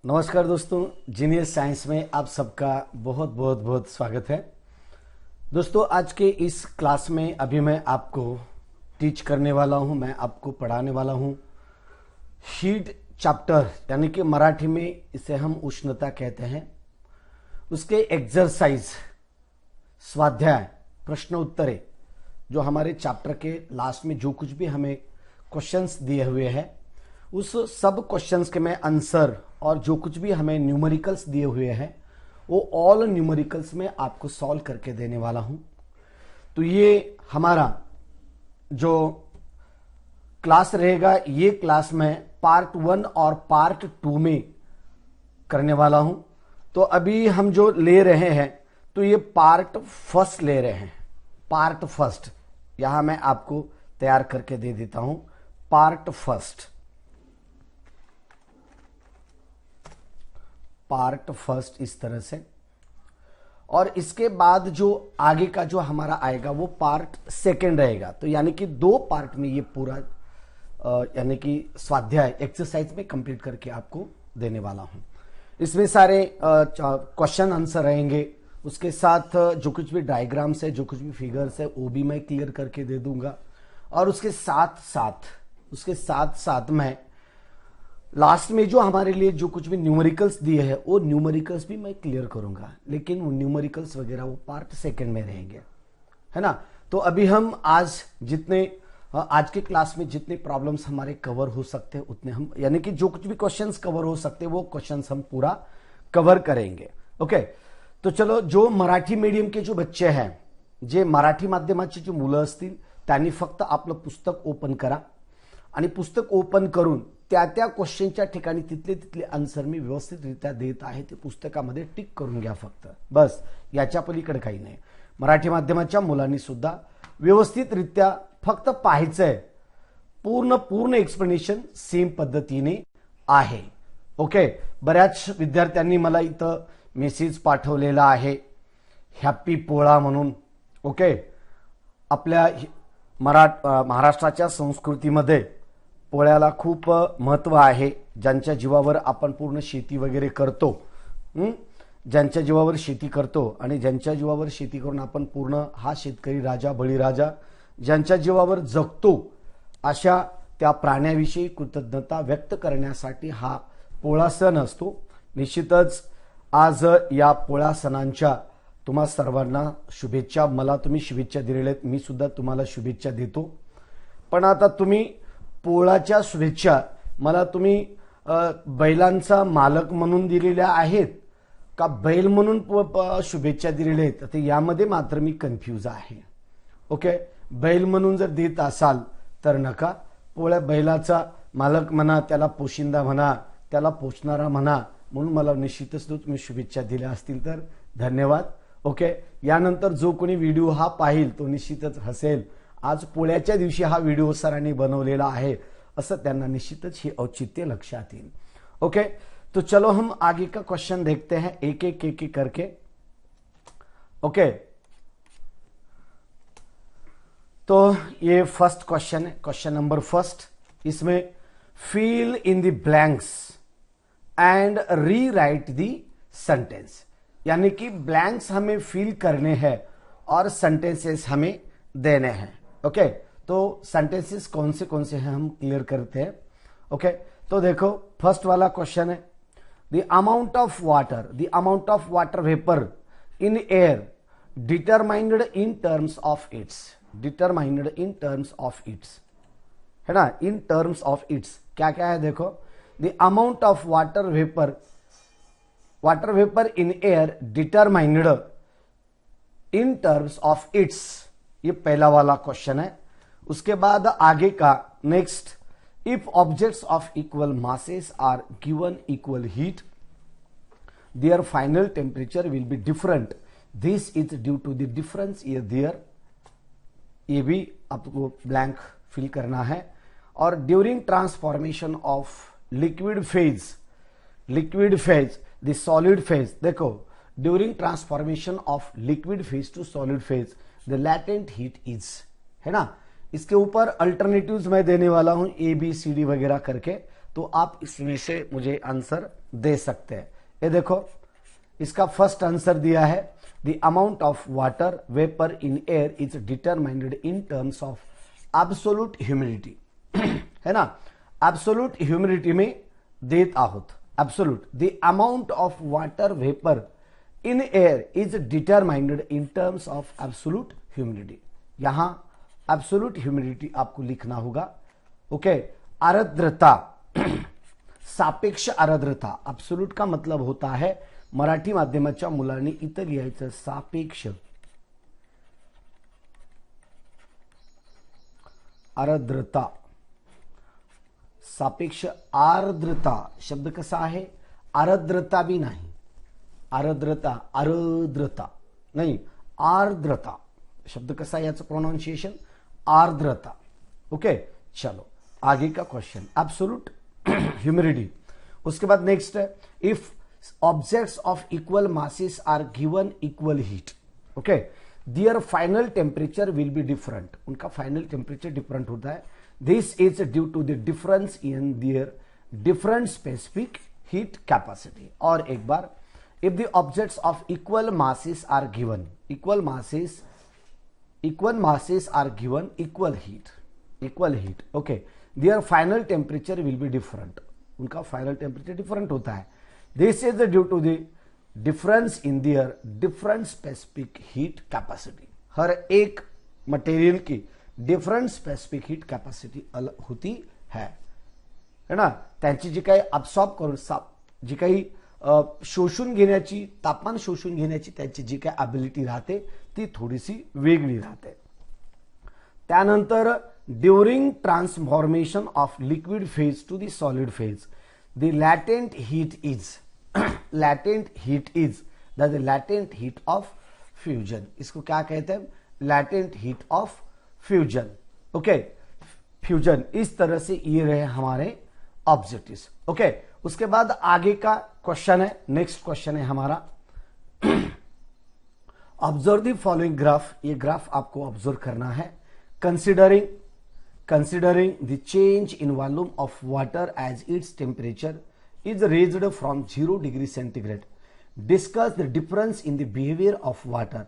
नमस्कार दोस्तों, genius science में आप सबका बहुत बहुत बहुत स्वागत है। दोस्तों, आज के इस क्लास में अभी मैं आपको टीच करने वाला हूं, मैं आपको पढ़ाने वाला हूं हीट चैप्टर, यानी कि मराठी में इसे हम उष्णता कहते हैं। उसके एक्सरसाइज, स्वाध्याय, प्रश्न उत्तरे, जो हमारे चैप्टर के लास्ट में जो कुछ भी हमें क्वेश्चंस दिए हुए हैं, उस सब क्वेश्चंस के मैं आंसर और जो कुछ भी हमें न्यूमेरिकल्स दिए हुए हैं वो ऑल न्यूमेरिकल्स में आपको सॉल्व करके देने वाला हूं। तो ये हमारा जो क्लास रहेगा, ये क्लास में पार्ट 1 और पार्ट 2 में करने वाला हूं। तो अभी हम जो ले रहे हैं तो ये पार्ट फर्स्ट ले रहे हैं। पार्ट फर्स्ट यहां मैं आपको तैयार करके दे देता हूं। पार्ट फर्स्ट, पार्ट फर्स्ट इस तरह से, और इसके बाद जो आगे का जो हमारा आएगा वो पार्ट सेकंड रहेगा। तो यानी कि 2 पार्ट में ये पूरा यानी कि स्वाध्याय एक्सरसाइज में कंप्लीट करके आपको देने वाला हूं। इसमें सारे क्वेश्चन आंसर रहेंगे, उसके साथ जो कुछ भी डायग्राम्स है, जो कुछ भी फिगर्स है, वो भी मैं क्लियर करके दे दूंगा। और उसके साथ साथ मैं लास्ट में जो हमारे लिए जो कुछ भी न्यूमेरिकल्स दिए हैं वो न्यूमेरिकल्स भी मैं क्लियर करूंगा, लेकिन वो न्यूमेरिकल्स वगैरह वो पार्ट सेकंड में रहेंगे, है ना। तो अभी हम आज के क्लास में जितने प्रॉब्लम्स हमारे कवर हो सकते हैं उतने हम, यानी कि जो कुछ भी क्वेश्चंस कवर हो सकते हैं वो क्वेश्चंस हम पूरा कवर करेंगे। ओके, तो चलो, जो मराठी मीडियम के जो बच्चे हैं, जे मराठी माध्यमाचे जो मुलं असतील त्यांनी फक्त आपलं पुस्तक ओपन करा आणि पुस्तक ओपन करून त्या क्वेश्चनच्या ठिकाणी तिथले आन्सर मी व्यवस्थितरित्या देत आहे ते पुस्तकामध्ये टिक करून घ्या फक्त, बस, याच्या पलीकडे काही नाही। मराठी माध्यमाच्या मुलांनी सुद्धा व्यवस्थितरित्या फक्त पाहायचंय, पूर्ण एक्सप्लेनेशन सेम पद्धतीने आहे। ओके, बऱ्याच विद्यार्थ्यांनी मला इथं मेसेज पाठवलेला आहे, हॅपी पोळा म्हणून। ओके, आपल्या महाराष्ट्राच्या संस्कृतीमध्ये पोळ्याला खूप महत्व आहे। ज्यांच्या जीवावर आपण पूर्ण शेती वगैरे करतो, ज्यांच्या जीवावर शेती करतो आणि ज्यांच्या जीवावर शेती करून आपण पूर्ण हा शेतकरी राजा, बळीराजा, ज्यांच्या जीवावर जगतो, अशा त्या प्राण्याविषयी कृतज्ञता व्यक्त करण्यासाठी हा पोळा सण असतो। निश्चितच आज या पोळा सणांच्या तुम्हा सर्वांना शुभेच्छा। मला तुम्ही शुभेच्छा दिलेल्या आहेत, मी सुद्धा तुम्हाला शुभेच्छा देतो। पण आता तुम्ही पोळाच्या शुभेच्छा मला तुम्ही बैलांचा मालक म्हणून दिलेल्या आहेत का बैल म्हणून शुभेच्छा दिलेल्या आहेत, तर यामध्ये मात्र मी कन्फ्यूज आहे। ओके, बैल म्हणून जर देत असाल तर नका, पोळ्या बैलाचा मालक म्हणा, त्याला पोशिंदा म्हणा, त्याला पोचणारा म्हणा, म्हणून मला निश्चितच तुम्ही शुभेच्छा दिल्या असतील तर धन्यवाद। ओके, यानंतर जो कोणी व्हिडिओ हा पाहिल तो निश्चितच हसेल, आज पोळ्याच्या दिवशी हा व्हिडिओ सरांनी बनवलेला आहे असं त्यांना निश्चितच ही औचित्य लक्षात येईल। ओके, तो चलो हम आगे का क्वेश्चन देखते हैं एक एक करके। ओके, तो ये फर्स्ट क्वेश्चन है, क्वेश्चन नंबर फर्स्ट। इसमें fill in the blanks and rewrite the sentence, यानी कि ब्लैंक्स हमें फिल करने हैं और सेंटेंसेस हमें देने हैं। ओके, तो सेंटेंसेस कौन से हैं हम क्लियर करते हैं। ओके, तो देखो फर्स्ट वाला क्वेश्चन है, the amount of water vapour in air determined in terms of it's, है ना, इन टर्म्स ऑफ इट्स क्या क्या है देखो। The amount of water vapour in air determined in terms of its, ये पहला वाला क्वेश्चन है। उसके बाद आगे का next, if objects of equal masses are given equal heat their final temperature will be different, this is due to the difference in their, ये भी आपको ब्लैंक फिल करना है। और during transformation of liquid phase the solid phase, देखो during transformation of liquid phase to solid phase the latent heat is, है ना। इसके ऊपर अल्टरनेटिव्स मैं देने वाला हूं, ए बी सी डी वगैरह करके, तो आप इसमें से मुझे आंसर दे सकते हैं। ये देखो, इसका फर्स्ट आंसर दिया है, the amount of water vapour in air is determined in terms of absolute humidity, है ना। एब्सोल्यूट ह्यूमिडिटी में देत आहोत, absolute, the amount of water vapour in air is determined in terms of absolute humidity. यहां absolute humidity आपको लिखना होगा। Okay, आर्द्रता, सापेक्ष आर्द्रता, एब्सोल्यूट का मतलब होता है, मराठी माध्यमाच्या मुलांनी इथं लिहायचं सापेक्ष आर्द्रता, सापेक्ष आर्द्रता शब्द कसा आहे, आर्द्रता भी नाही, आर्द्रता, आर्द्रता नहीं, आर्द्रता शब्द कसा है, याचं प्रोनाउंसिएशन आर्द्रता। ओके, चलो आगे का क्वेश्चन, एब्सोल्यूट ह्यूमिडिटी। उसके बाद नेक्स्ट है, if objects of equal masses are given equal heat, okay, their final temperature will be different, उनका फाइनल टेम्परेचर डिफरेंट होता है। This is due to the difference in their different specific heat capacity. और एक बार, if the objects of equal masses are given, equal masses are given equal heat, okay, their final temperature will be different, उनका final temperature different होता है। This is due to the difference in their different specific heat capacity, हर एक material की different specific heat capacity अलग होती है ना, त्यांची जी काही अब्सॉर्ब करून जी काही शोषून घेण्याची, तापमान शोषून घेण्याची त्यांची जी काय ॲबिलिटी राहते ती थोडीशी वेगळी राहते। त्यानंतर during transformation of liquid phase to the solid phase, the latent heat is the latent heat of fusion. इसको क्या कहते हैं, latent heat of fusion. Okay, fusion, इस तरह से ये रहे हमारे ऑब्जेक्टिव्स। ओके, उसके बाद आगे का क्वेश्चन है, नेक्स्ट क्वेश्चन है हमारा, ऑब्जर्व द फॉलोइंग ग्राफ। ये ग्राफ आपको ऑब्जर्व करना है। Considering the change in volume of water as its temperature is raised from 0 degree centigrade, discuss the difference in the behaviour of water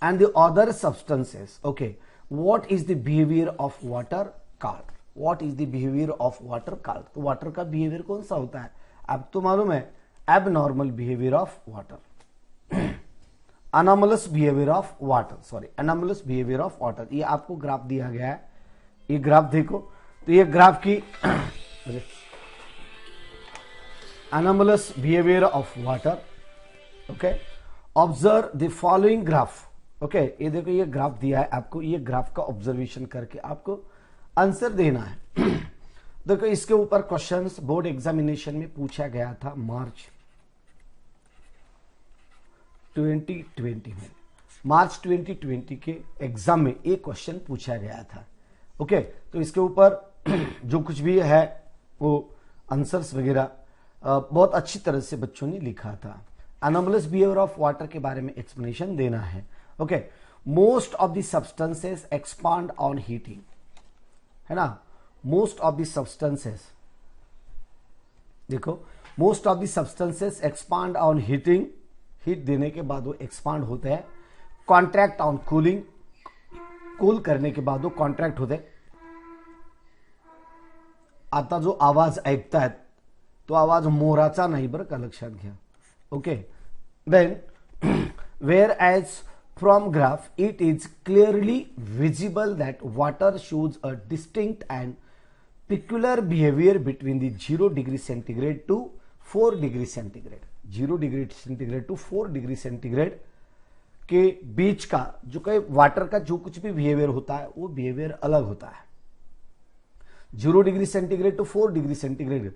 and the other substances. Okay, what is the behaviour of water called, what is the behaviour of water called. तो water का behaviour कौन सा होता है, अब तो मालूम है, abnormal behaviour of water, anomalous behaviour of water, sorry anomalous behaviour of water. ये आपको ग्राफ दिया गया है, ये ग्राफ देखो, तो ये ग्राफ की anomalous behaviour of water. Okay, observe the following graph. Okay, ये देखो, ये ग्राफ दिया है आपको, ये ग्राफ का ऑब्जर्वेशन करके आपको आंसर देना है। देखो, इसके ऊपर क्वेश्चंस बोर्ड एग्जामिनेशन में पूछा गया था मार्च 2020 में, मार्च 2020 के एग्जाम में एक क्वेश्चन पूछा गया था। ओके, तो इसके ऊपर जो कुछ भी है वो आंसर्स वगैरह बहुत अच्छी तरह से बच्चों ने लिखा था। अनोमलस बिहेवियर ऑफ वाटर के बारे में एक्सप्लेनेशन देना है। Okay, most of the substances expand on heating, है ना, मोस्ट ऑफ द सब्सटेंसेस, देखो, most of the substances expand on heating, heat देने के बाद वो एक्सपांड होते हैं। कॉन्ट्रैक्ट ऑन कूलिंग, कूल करने के बाद वो कॉन्ट्रैक्ट होते हैं। आता जो आवाज ऐकतायत तो आवाज मोराचा नाही, बरं का, लक्षात घ्या। Okay, then whereas from graph it is clearly visible that water shows a distinct and peculiar behavior between the 0 degree centigrade to 4 degree centigrade, 0 degree centigrade to 4 degree centigrade के बीच का जो कहीं वाटर का जो कुछ भी behaviour होता है वो बिहेवियर अलग होता है। 0 degree centigrade to 4 degree centigrade,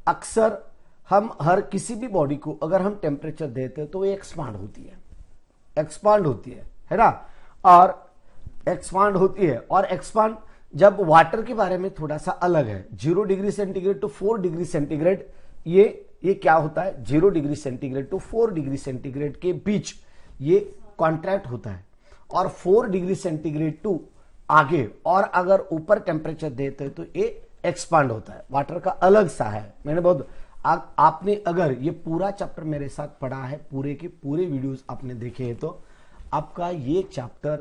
अक्सर हम हर किसी भी बॉडी को अगर हम टेम्परेचर देते हैं तो वो एक्सपांड होती है, एक्सपांड होती है ना, और एक्सपांड होती है। और एक्सपांड जब वाटर के बारे में थोड़ा सा अलग है, 0 degree centigrade to 4 degree centigrade, ये क्या होता है, 0 degree centigrade to 4 degree centigrade के बीच ये कॉन्ट्रैक्ट होता है, और 4 डिग्री सेंटीग्रेड टू आगे और अगर ऊपर टेम्परेचर देते हैं तो ये एक्सपांड होता है, वाटर का अलग सा है। मैंने बहुत आपने अगर ये पूरा चैप्टर मेरे साथ पढ़ा है, पूरे के पूरे वीडियोस आपने देखे हैं, तो आपका ये चैप्टर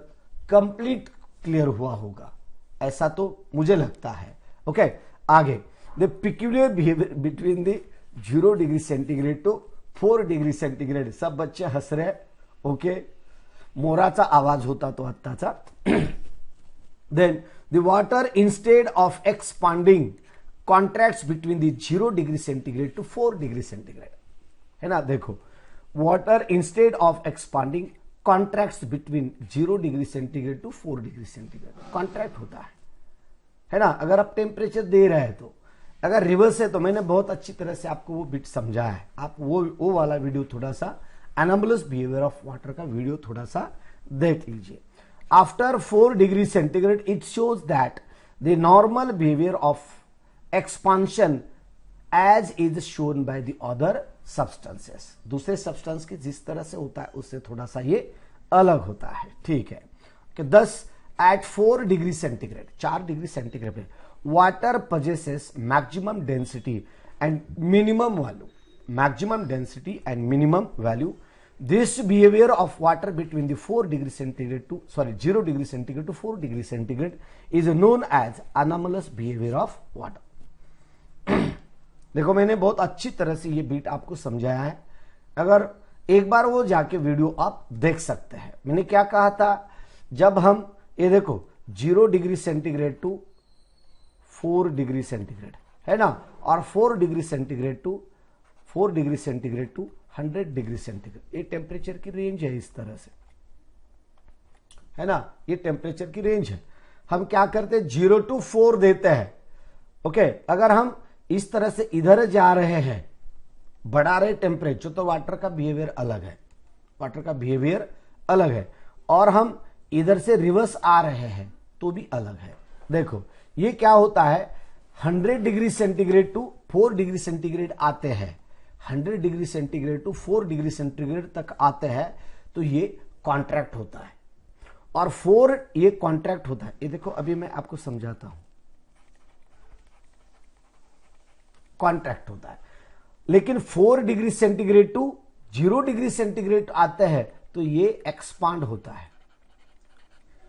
कंप्लीट क्लियर हुआ होगा, ऐसा तो मुझे लगता है। ओके, आगे the peculiar behaviour between the 0 degree centigrade to 4 degree centigrade. सब बच्चे हस रहे। ओके, मोराचा आवाज होता तो आत्ताचा। Then the water instead of expanding contracts between the 0 degree centigrade to 4 degree centigrade, है ना। देखो, water instead of expanding contracts between 0 degree centigrade to 4 degree centigrade, contract होता है ना। अगर आप टेम्परेचर दे रहे हैं तो, अगर रिवर्स है तो मैंने बहुत अच्छी तरह से आपको वो बिट समझाया है। आप वो वाला वीडियो थोड़ा सा, एनामलस बिहेवियर ऑफ वाटर का वीडियो थोड़ा सा देख लीजिए। After 4 degree centigrade it shows that the normal behaviour of expansion as is shown by the other substances. दूसरे सब्सटेंस की जिस तरह से होता है उससे थोड़ा सा ये अलग होता है, ठीक है। कि 10 at 4 degree centigrade, 4 degree centigrade पे water possesses maximum density and minimum value, maximum density and minimum value. This behavior of water between the 0 degree centigrade to 4 degree centigrade is known as anomalous behavior of water. देखो, मैंने बहुत अच्छी तरह से ये beat आपको समझाया है। अगर एक बार वो जाके वीडियो आप देख सकते हैं। मैंने क्या कहा था, जब हम ये देखो 0 degree centigrade to 4 degree centigrade, है ना, और 4 degree centigrade to 100 degree centigrade, ये टेम्परेचर की रेंज है इस तरह से, है ना। ये टेम्परेचर की रेंज है। हम क्या करते हैं, 0 to 4 देते हैं। ओके, अगर हम इस तरह से इधर जा रहे हैं, बढ़ा रहे टेम्परेचर, तो वाटर का बिहेवियर अलग है, वाटर का बिहेवियर अलग है। और हम इधर से रिवर्स आ रहे हैं तो भी अलग है। देखो, ये क्या होता है, 100 degree centigrade to 4 degree centigrade आते हैं, 100 degree centigrade to 4 degree centigrade तक आते हैं, तो ये कॉन्ट्रैक्ट होता है। और 4 ये कॉन्ट्रैक्ट होता है। ये देखो, अभी मैं आपको समझाता हूं, कॉन्ट्रैक्ट होता है। लेकिन 4 degree centigrade to 0 degree centigrade आते हैं तो ये एक्सपांड होता है,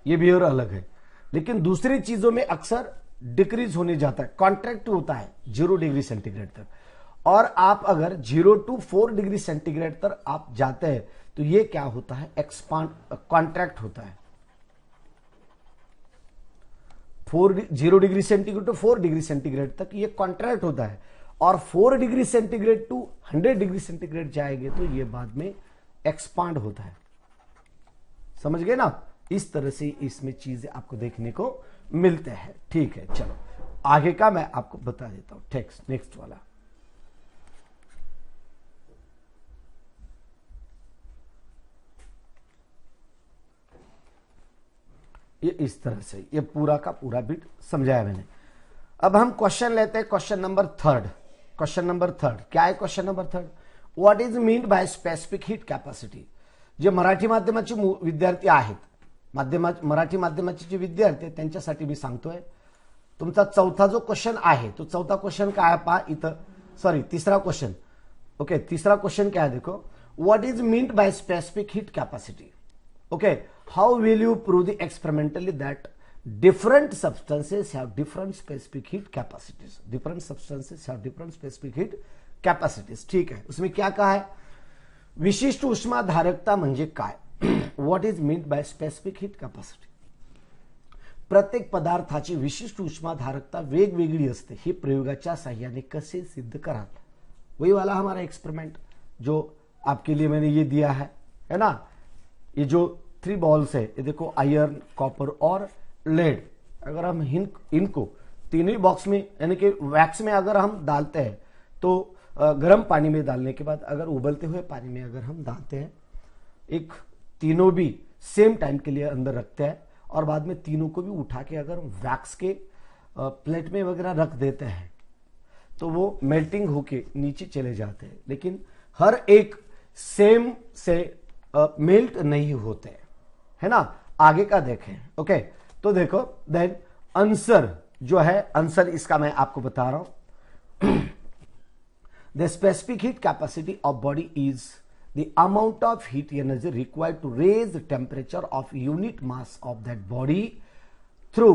ये बिहेवियर अलग है। लेकिन दूसरी चीजों में अक्सर डिक्रीज होने जाता है, कॉन्ट्रैक्ट होता है 0 डिग्री सेंटीग्रेड तक। और आप अगर 0 to 4 डिग्री सेंटीग्रेड तक आप जाते हैं तो ये क्या होता है, एक्सपांड, कॉन्ट्रैक्ट होता है। 0 degree centigrade to 4 degree centigrade तक ये कॉन्ट्रैक्ट होता है। और 4 degree centigrade to 100 degree centigrade जाएंगे तो ये बाद में एक्सपांड होता है। समझ गए ना। इस तरह से इसमें चीजें आपको देखने को मिलते हैं, ठीक है। चलो आगे का मैं आपको बता देता हूं। नेक्स्ट वाला, ये इस तरह से ये पूरा का पूरा बिट समझाया मैंने। अब हम क्वेश्चन लेते हैं, क्वेश्चन नंबर 3। क्वेश्चन नंबर 3 क्या है? Question number 3, what is mean by specific heat capacity? जे मराठी माध्यमाचे विद्यार्थी आहेत, मराठी माध्यमाचे जे विद्यार्थी आहेत त्यांच्यासाठी मी सांगतोय, तुमचा चौथा जो क्वेश्चन आहे तो चौथा क्वेश्चन काय पहा इथं, सॉरी तीसरा क्वेश्चन। ओके, तीसरा क्वेश्चन क्या है देखो, what is meant by specific heat capacity? Okay, how will you prove the experimentally that different substances have different specific heat capacities? different substances have different specific heat capacities, ठीक है। उसमें क्या कहा है, विशिष्ट उष्मा धारकता म्हणजे काय? What is meant by specific heat capacity? प्रत्येक पदार्थाची विशिष्ट उष्मा धारकता वेगवेगळी असते, हे प्रयोगाच्या साहाय्याने कसे सिद्ध कराल? वही वाला हमारा एक्सपेरिमेंट जो आपके लिए मैंने ये दिया है ना। ये जो 3 बॉल्स है, ये देखो आयरन, कॉपर और लेड। अगर हम इनको तीनों बॉक्स में यानी कि वैक्स में अगर हम डालते हैं तो गर्म पानी में डालने के बाद अगर उबलते हुए पानी में अगर हम डालते हैं, एक तीनों भी सेम टाइम के लिए अंदर रखते हैं और बाद में तीनों को भी उठा के अगर वैक्स के प्लेट में वगैरह रख देते हैं तो वो मेल्टिंग होके नीचे चले जाते हैं, लेकिन हर एक सेम से मेल्ट नहीं होते, है ना। आगे का देखें। ओके, तो देखो, देन आंसर जो है आंसर इसका मैं आपको बता रहा हूं। The specific heat capacity of body is the amount of heat energy required to raise the temperature of unit mass of that body through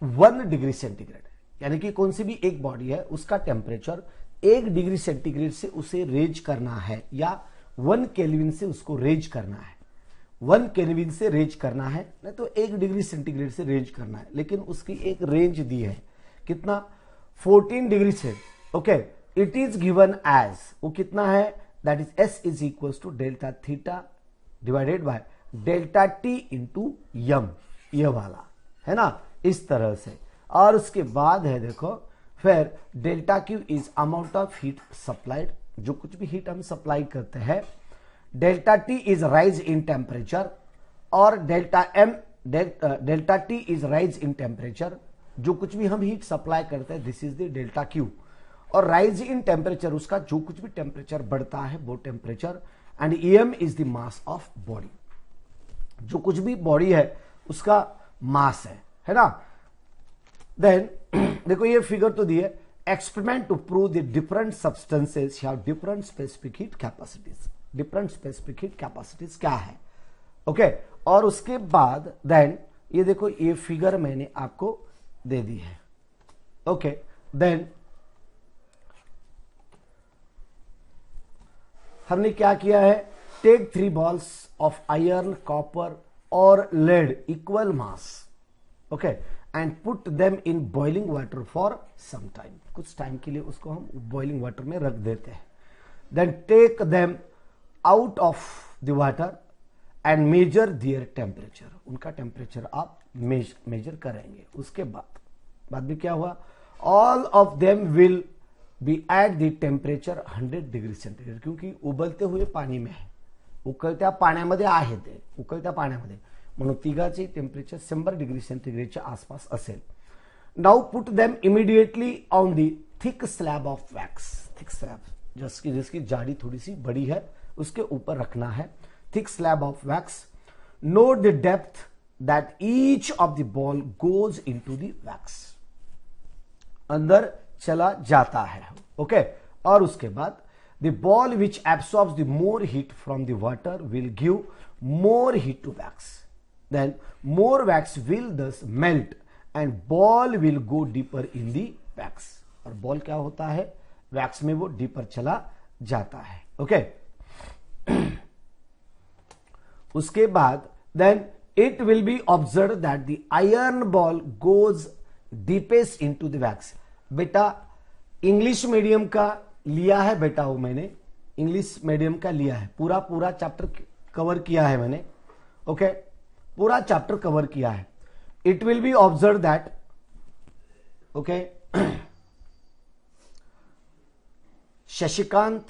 1 degree centigrade. यानी कि कौन सी भी एक बॉडी है उसका टेम्परेचर 1 डिग्री सेंटीग्रेड से उसे रेज करना है, या 1 केल्विन से उसको रेज करना है। 1 केल्विन से रेज करना है, नहीं तो 1 डिग्री सेंटीग्रेड से रेज करना है, लेकिन उसकी एक रेंज दी है, कितना, 14 डिग्री से। Okay, it is given as, वो कितना है, that is S is equal to delta theta divided by delta T into M, ये वाला है ना, इस तरह से। और उसके बाद है देखो, फिर delta Q is amount of heat supplied, जो कुछ भी हीट हम सप्लाई करते हैं। Delta T is rise in temperature, और delta T is rise in temperature, जो कुछ भी हम हीट सप्लाई करते हैं, this is the delta Q. और राइज इन टेम्परेचर, उसका जो कुछ भी टेम्परेचर बढ़ता है वो temperature. And M is the mass of body, जो कुछ भी बॉडी है उसका मास है ना। देन देखो ये फिगर तो दी है, experiment to prove the different substances have different specific heat capacities. Different specific heat capacities क्या है, ओके। और उसके बाद देन ये देखो, ये फिगर मैंने आपको दे दी है, ओके। देन हमने क्या किया है, take 3 balls of iron, copper और lead equal mass, okay, and put them in boiling water for some time. कुछ टाइम के लिए उसको हम बॉइलिंग वाटर में रख देते हैं। Then take them out of the water and measure their temperature, उनका टेम्परेचर आप मेजर करेंगे। उसके बाद में क्या हुआ, all of them will be at the temperature 100 degree centigrade, क्योंकि उबलते हुए पाणी में आहे, उकळत्या पाण्यामध्ये आहे ते, उकळत्या पाण्यामध्ये, म्हणून तिघाचे टेम्परेचर 100 डिग्री सेंटीग्रेडच्या आसपास असेल। Now put them immediately on the thick slab of wax, thick slab जिसकी जाड़ी थोड़ी सी बड़ी है उसके ऊपर रखना है, thick slab of wax. Note the depth that each of the ball goes into the wax, अंदर चला जाता है, ओके। और उसके बाद the ball which absorbs the more heat from the water will give more heat to wax, then more wax will thus melt and ball will go deeper in the wax। और ball क्या होता है, wax में वो deeper चला जाता है, okay. उसके बाद then it will be observed that the iron ball goes deepest into the wax। बेटा इंग्लिश मीडियम का लिया है बेटा, वो मैंने इंग्लिश मीडियम का लिया है, पूरा चैप्टर कवर किया है मैंने, ओके, पूरा चैप्टर कवर किया है। It will be observe that, okay, Shashikant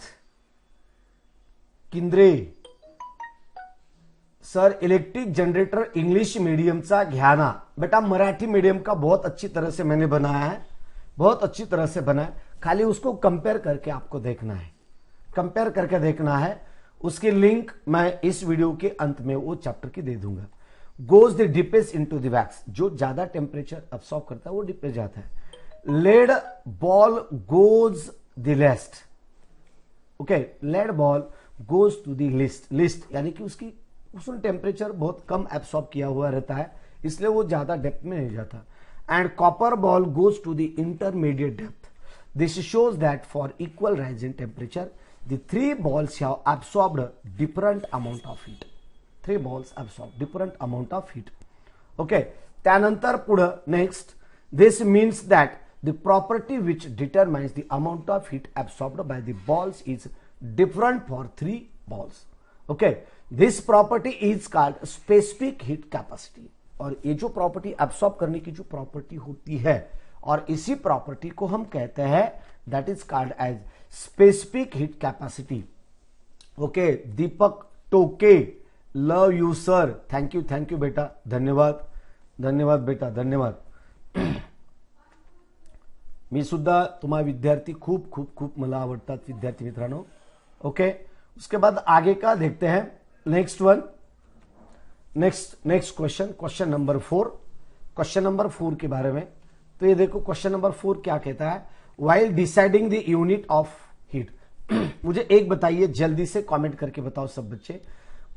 Kindre sir, electric generator English मीडियमचा घ्या ना। बेटा मराठी मीडियम का बहुत अच्छी तरह से मैंने बनाया है, बहुत अच्छी तरह से बना है, खाली उसको कंपेयर करके आपको देखना है, कंपेयर करके देखना है। उसकी लिंक मैं इस वीडियो के अंत में वो चैप्टर की दे दूंगा। Goes the deepest into the wax, जो ज्यादा टेम्परेचर अब्सॉर्ब करता है वो डीप पे जाता है। Lead ball goes the least, okay, lead ball goes to the least, यानी कि उसने टेम्परेचर बहुत कम एब्सॉर्ब किया हुआ रहता है, इसलिए वो ज्यादा डेप्थ में नहीं जाता। And copper ball goes to the intermediate depth. This shows that for equal rise in temperature the 3 balls have absorbed different amount of heat. 3 balls absorb different amount of heat. Okay. त्यानंतर पुढं next, this means that the property which determines the amount of heat absorbed by the balls is different for 3 balls. Okay. This property is called specific heat capacity. और ये जो property absorb करने की जो property होती है, और इसी प्रॉपर्टी को हम कहते हैं that is called as specific heat capacity, okay. Deepak Toke, love you sir, thank you बेटा, धन्यवाद बेटा, धन्यवाद। मी सुद्धा तुम्हा विद्यार्थी खूप खूप खूप मला आवडतात विद्यार्थी मित्रांनो, ओके। उसके बाद आगे का देखते हैं, next one, next question number 4, question number 4 के बारे में। तो ये देखो क्वेश्चन नंबर 4 क्या कहता है, while deciding the unit of heat. मुझे एक बताइए, जल्दी से कमेंट करके बताओ सब बच्चे,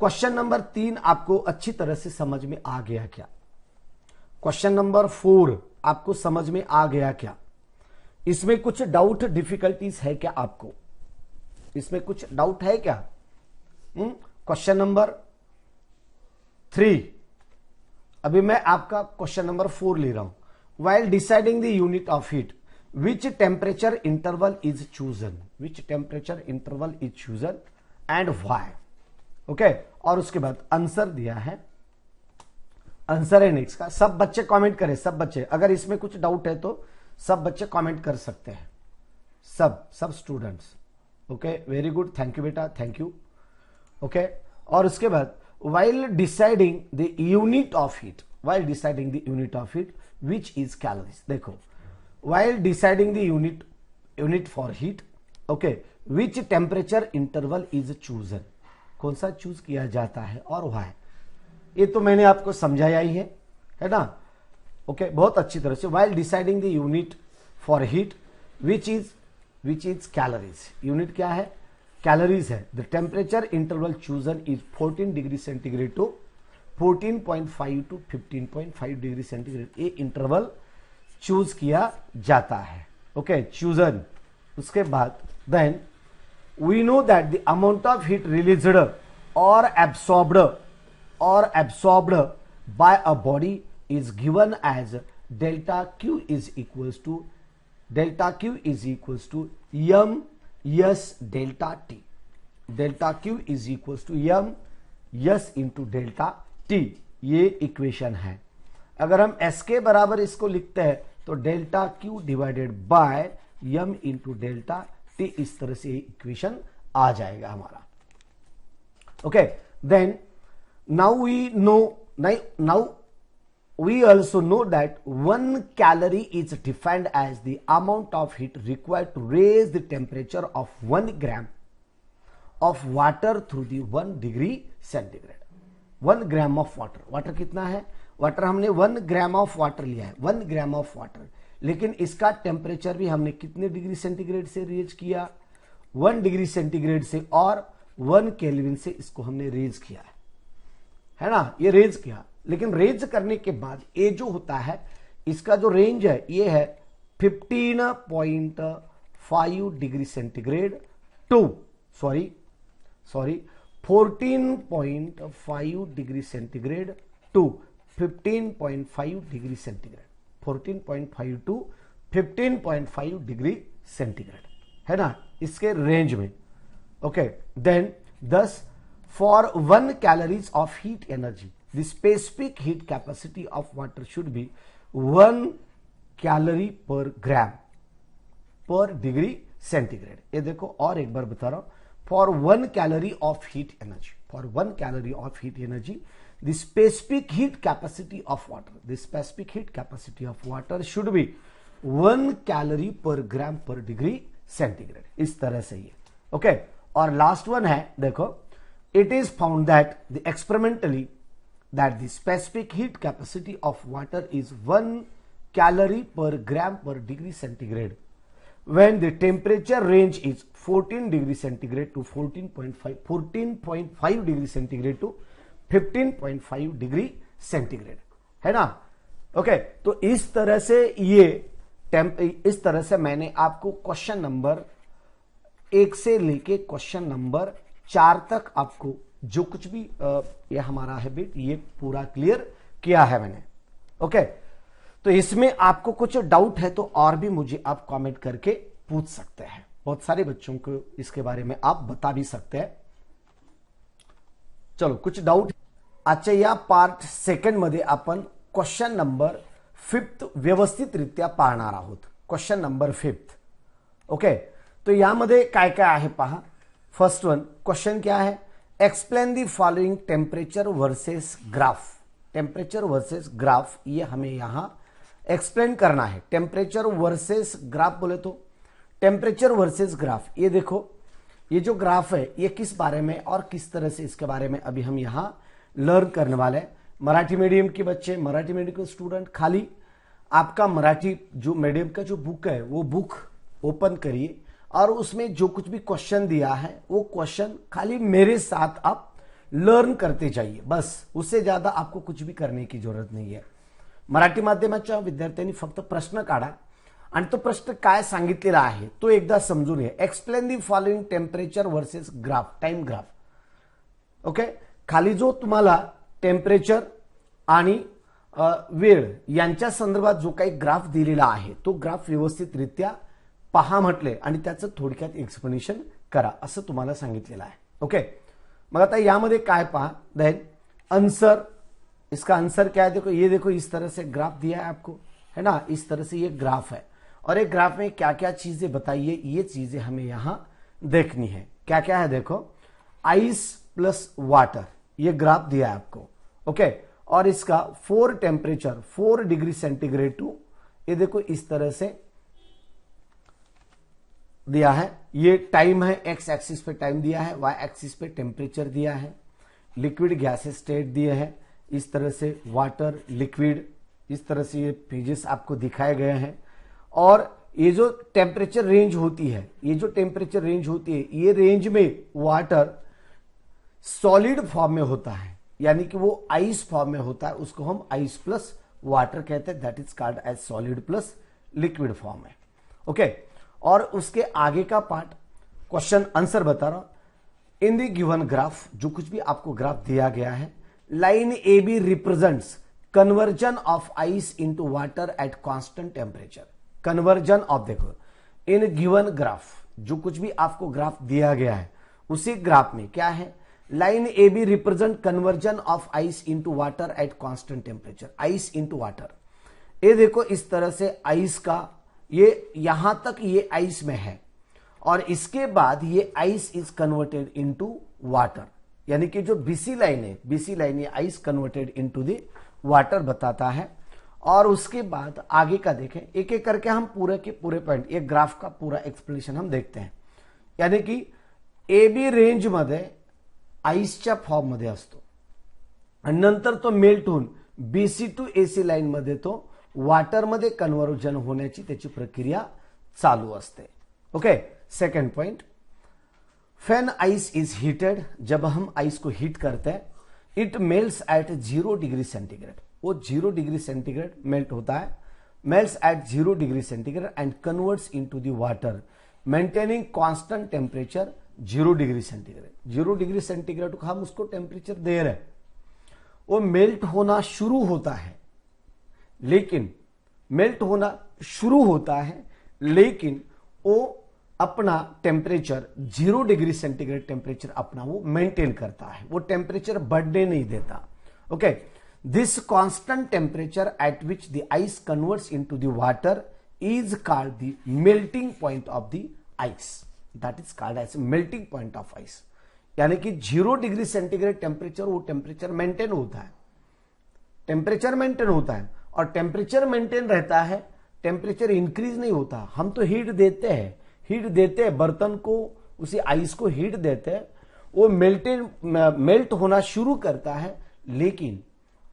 क्वेश्चन नंबर 3 आपको अच्छी तरह से समझ में आ गया क्या? क्वेश्चन नंबर 4 आपको समझ में आ गया क्या? इसमें कुछ डाउट डिफिकल्टीज है क्या आपको? इसमें कुछ डाउट है क्या? क्वेश्चन नंबर 3, अभी मैं आपका क्वेश्चन नंबर 4 ले रहा हूं। While deciding the unit of heat which temperature interval is chosen, which temperature interval is chosen and why. Okay, और उसके बाद आंसर दिया है, आंसर है नेक्स्ट का। सब बच्चे कमेंट करें, सब बच्चे, अगर इसमें कुछ डाउट है तो सब बच्चे कमेंट कर सकते हैं, सब students. Okay, very good, thank you बेटा, थैंक यू। ओके, और उसके बाद while deciding the unit of heat, while deciding the unit of heat which is calories, देखो while deciding the unit for heat, okay, which temperature interval is chosen, कौन सा choose किया जाता है और why, ये तो मैंने आपको समझाया ही है ना। ओके, बहुत अच्छी तरह से। while deciding the unit for heat which is calories, unit क्या है? कैलोरीज है। The temperature interval chosen is 14 degree centigrade to 14.5 to 15.5 degree centigrade, ये इंटरवल चूज किया जाता है। Okay, chosen. उसके बाद then we know that the amount of heat released और absorbed by a body is given as delta Q is equals to M S delta T. Delta Q is equals to M S into delta T, ये equation है। अगर हम S के बराबर इसको लिखते हैं तो delta Q divided by M into delta T, इस तरह से इक्वेशन आ जाएगा हमारा। Okay, then now we also know that 1 calorie is defined as the amount of heat required to raise the temperature of 1 gram of water through the 1 degree centigrade। 1 gram of water, water कितना है? Water हमने 1 ग्राम of water लिया है, 1 ग्राम of water, लेकिन इसका temperature भी हमने कितने डिग्री सेंटीग्रेड से रेज किया? 1 डिग्री सेंटीग्रेड से, और 1 केल्विन से इसको हमने रेज किया है ना, ये रेज किया। लेकिन रेंज करने के बाद ये जो होता है, इसका जो रेंज है ये है 15.5 degree centigrade to 14.5 degree centigrade to 15.5 degree centigrade, 14.5 to 15.5 degree centigrade, है ना, इसके रेंज में। Okay, then thus for 1 calories of heat energy the specific heat capacity of water should be 1 calorie per gram per degree centigrade। ये देखो, और एक बार बता रहा हूं, for 1 calorie of heat energy, for 1 calorie of heat energy the specific heat capacity of water should be 1 calorie per gram per degree centigrade, इस तरह से ये। ओके, और लास्ट वन है, देखो, it is found that the experimentally that the specific heat capacity of water is 1 calorie per gram per degree centigrade when the temperature range is 14 degree centigrade to 14.5 degree centigrade to 15.5 degree centigrade, है ना। Okay, तो इस तरह से इस तरह से मैंने आपको क्वेश्चन नंबर 1 से लेके क्वेश्चन नंबर 4 तक आपको जो कुछ भी ये हमारा है बिट, ये पूरा क्लियर किया है मैंने। ओके, तो इसमें आपको कुछ डाउट है तो और भी मुझे आप कमेंट करके पूछ सकते हैं, बहुत सारे बच्चों को इसके बारे में आप बता भी सकते हैं। चलो, कुछ डाउट। आजच्या या पार्ट 2 मध्ये आपण क्वेश्चन नंबर 5 व्यवस्थितरित्या पाहणार आहोत, क्वेश्चन नंबर 5। ओके, तो यामध्ये काय काय आहे पहा। फर्स्ट वन क्वेश्चन क्या है, explain the following temperature versus graph. Temperature versus graph, ये हमें यहां एक्सप्लेन करना है। टेम्परेचर वर्सेस ग्राफ बोले तो टेम्परेचर वर्सेस ग्राफ, ये देखो, ये जो ग्राफ है ये किस बारे में और किस तरह से, इसके बारे में अभी हम यहां लर्न करने वाले हैं। मराठी मीडियम के बच्चे, मराठी मीडियम के स्टूडेंट खाली आपका मराठी जो मीडियम का जो बुक है वो बुक ओपन करिए और उसमें जो कुछ भी क्वेश्चन दिया है वो क्वेश्चन खाली मेरे साथ आप लर्न करते जाइए, बस उससे ज्यादा आपको कुछ भी करने की जरूरत नाही आहे. मराठी माध्यमाच्या विद्यार्थ्यांनी फक्त प्रश्न काढा आणि तो प्रश्न काय सांगितलेला आहे तो एकदा समजून घ्या. Explain the following temperature versus graph, time graph. Okay, खाली जो तुम्हाला टेम्परेचर आणि वेळ यांच्या संदर्भात जो काही ग्राफ दिलेला आहे तो ग्राफ व्यवस्थितरित्या पहा म्हटले आणि त्याचं थोडक्यात एक्सप्लेनेशन करा असं तुम्हाला सांगितलेलं आहे. ओके, मग आता यामध्ये काय पहा, देन आंसर, इसका आंसर क्या है, देखो ये देखो इस तरह से ग्राफ दिया है आपको, है ना, इस तरह से ये ग्राफ है और एक ग्राफ में क्या क्या चीजें बताइए, ये चीजें हमें यहां देखनी है. क्या क्या है देखो, आइस प्लस वाटर, ये ग्राफ दिया है आपको. ओके, और इसका 4 टेम्परेचर 4 डिग्री सेंटीग्रेड टू, ये देखो इस तरह से दिया है. ये टाइम है, एक्स एक्सिस पे टाइम दिया है, वाई एक्सिस पे टेम्परेचर दिया है. लिक्विड गैसेस स्टेट दिए हैं इस तरह से, वाटर, लिक्विड, इस तरह से ये पेजेस आपको दिखाए गए हैं. और ये जो टेम्परेचर रेंज होती है, ये जो टेम्परेचर रेंज होती है, ये रेंज में वाटर सॉलिड फॉर्म में होता है, यानी कि वो आइस फॉर्म में होता है, उसको हम आइस प्लस वाटर कहते हैं, that is called as solid plus liquid form है. ओके, और उसके आगे का पार्ट क्वेश्चन आंसर बता रहा हूं. इन द गिवन ग्राफ, जो कुछ भी आपको ग्राफ दिया गया है, line A B represents conversion of ice into water at constant temperature. Conversion of, देखो इन गिवन ग्राफ, जो कुछ भी आपको ग्राफ दिया गया है उसी ग्राफ में क्या है, line A B represent conversion of ice into water at constant temperature. Ice into water, ये देखो इस तरह से आइस का, ये यहां तक ये आइस में है और इसके बाद ये ice is converted into water, यानी कि जो बीसी लाइन है, बीसी लाइन ये ice converted into the water बताता है. और उसके बाद आगे का देखें, एक एक करके हम पूरे के पूरे पॉइंट, ये ग्राफ का पूरा एक्सप्लेनेशन हम देखते हैं. यानी कि ए बी रेंज मध्ये आइसच्या फॉर्म मध्ये असतो आणि नंतर तो मेल्ट होऊन बीसी टू एसी लाइन मध्ये तो वाटर मध्ये कन्वर्जन होण्याची त्याची प्रक्रिया चालू असते. Okay, second point, when ice is heated, जब हम आइस को हीट करते हैं, it melts at 0 degree centigrade, वो 0 डिग्री सेंटीग्रेड मेल्ट होता है, melts at 0 degree centigrade and converts into the water maintaining constant temperature 0 degree centigrade. 0 degree centigrade को हम उसको टेम्परेचर दे रहे हैं, वो मेल्ट होना शुरू होता है, लेकिन मेल्ट होना शुरू होता है लेकिन वो अपना टेम्परेचर 0 डिग्री सेंटीग्रेड टेम्परेचर अपना वो मेंटेन करता है, वो टेम्परेचर बढ़ने नहीं देता. Okay, this constant temperature at which the ice converts into the water is called the melting point of the ice, that is called as melting point of ice. यानी कि 0 डिग्री सेंटीग्रेड टेम्परेचर, वो temperature maintain होता है, temperature maintain होता है और temperature maintain रहता है, टेम्परेचर इंक्रीज नहीं होता. हम तो हीट देते हैं बर्तन को, उसी आइस को हीट देते हैं, वो मेल्ट होना शुरू करता है, लेकिन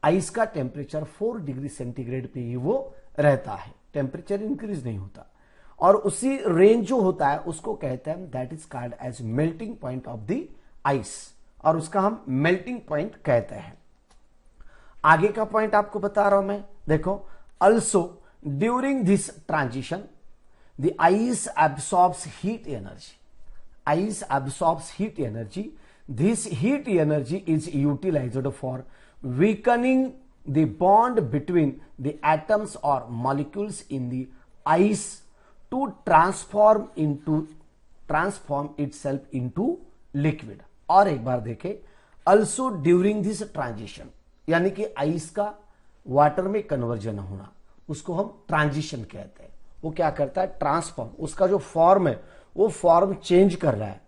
आइस का टेम्परेचर 4 डिग्री सेंटीग्रेड पे ही वो रहता है, टेम्परेचर इंक्रीज नहीं होता. और उसी रेंज जो होता है उसको कहते हैं, that is called as melting point of the ice, और उसका हम मेल्टिंग पॉइंट कहते हैं. आगे का पॉइंट आपको बता रहा हूं मैं, देखो, also during this transition the ice absorbs heat energy. Ice absorbs heat energy. This heat energy is utilized for weakening the bond between the atoms or molecules in the ice to transform itself into liquid. और एक बार देखें, also during this transition, यानी कि ice का water में conversion होना, उसको हम ट्रांजिशन कहते हैं. वो क्या करता है, ट्रांसफॉर्म, उसका जो फॉर्म है वो फॉर्म चेंज कर रहा है,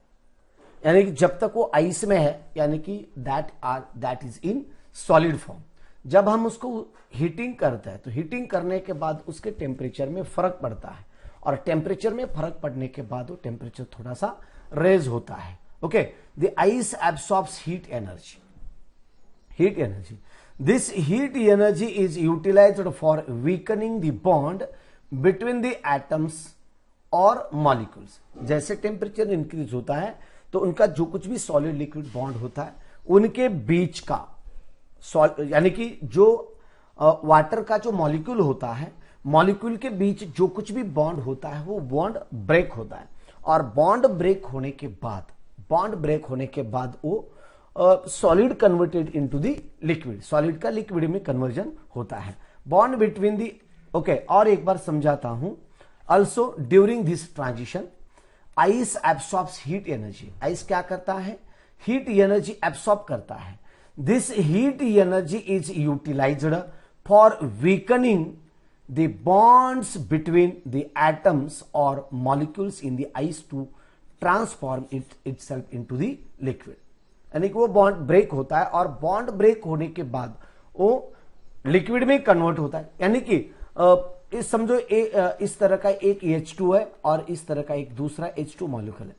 यानी कि जब तक वो आइस में है, यानी कि that is in solid form. जब हम उसको हीटिंग करते हैं तो हीटिंग करने के बाद उसके टेम्परेचर में फर्क पड़ता है, और टेम्परेचर में फर्क पड़ने के बाद वो टेम्परेचर थोड़ा सा रेज होता है. Okay, the ice absorbs heat energy. This heat energy is utilized for weakening the bond between the atoms और मॉलिक्यूल्स। जैसे टेम्परेचर इंक्रीज होता है तो उनका जो कुछ भी सॉलिड लिक्विड बॉन्ड होता है उनके बीच का यानी कि जो वाटर का जो मॉलिक्यूल होता है, मॉलिक्यूल के बीच जो कुछ भी बॉन्ड होता है वो बॉन्ड ब्रेक होता है, और बॉन्ड ब्रेक होने के बाद वो solid converted into the liquid, solid का लिक्विड में कन्वर्जन होता है। बॉन्ड बिटवीन दी ओके, और एक बार समझाता हूं। Also during this transition ice absorbs heat energy. Ice क्या करता है? हीट एनर्जी एब्सॉर्ब करता है। This heat energy is utilized for weakening the bonds between the atoms और molecules in the ice to transform itself into the liquid. यानी कि वो bond break होता है और बॉन्ड ब्रेक होने के बाद वो लिक्विड में कन्वर्ट होता है। यानी कि समझो इस तरह का एक H2 है और इस तरह का एक दूसरा H2 मॉलिक्यूल है।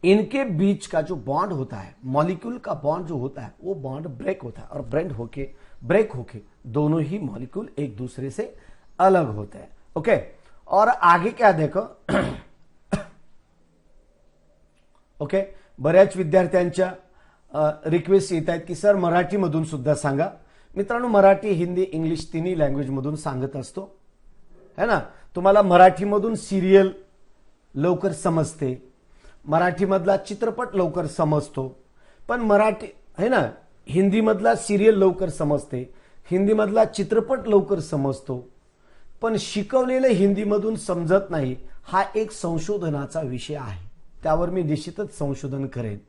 इनके बीच का जो बॉन्ड होता है, मॉलिक्यूल का बॉन्ड जो होता है, वो बॉन्ड ब्रेक होता है और ब्रेक होके दोनों ही मॉलिक्यूल एक दूसरे से अलग होते हैं। ओके, और आगे क्या देखो ओके, बऱ्याच विद्यार्थ्यांच्या रिक्वेस्ट येत आहेत की सर मराठीमधून सुद्धा सांगा। मित्रांनो, मराठी, हिंदी, इंग्लिश तिन्ही लँग्वेज मधून सांगत असतो, है ना। तुम्हाला मराठीमधून सिरियल लवकर समजते, मराठीमधला चित्रपट लवकर समजतो, पण मराठी है ना, हिंदी मधला सिरियल लवकर समजते, हिंदी मधला चित्रपट लवकर समजतो, पण शिकवलेलं हिंदी मधून समजत नाही। हा एक संशोधनाचा विषय आहे, त्यावर मी निश्चितच संशोधन करेन।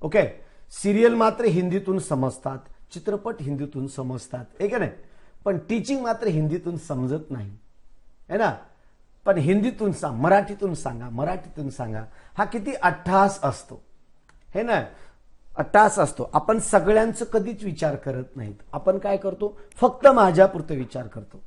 ओके, सिरियल मात्र हिंदीतून समजतात, चित्रपट हिंदीतून समजतात, है नाही, पण टीचिंग मात्र हिंदीतून समजत नाही, है ना। पण हिंदीतून मराठीतून सांगा, हा किती अट्टहास असतो, है ना, अट्टहास असतो। आपण सगळ्यांचं कधीच विचार करत नाहीत, आपण काय करतो, फक्त माझ्यापुरतं विचार करतो,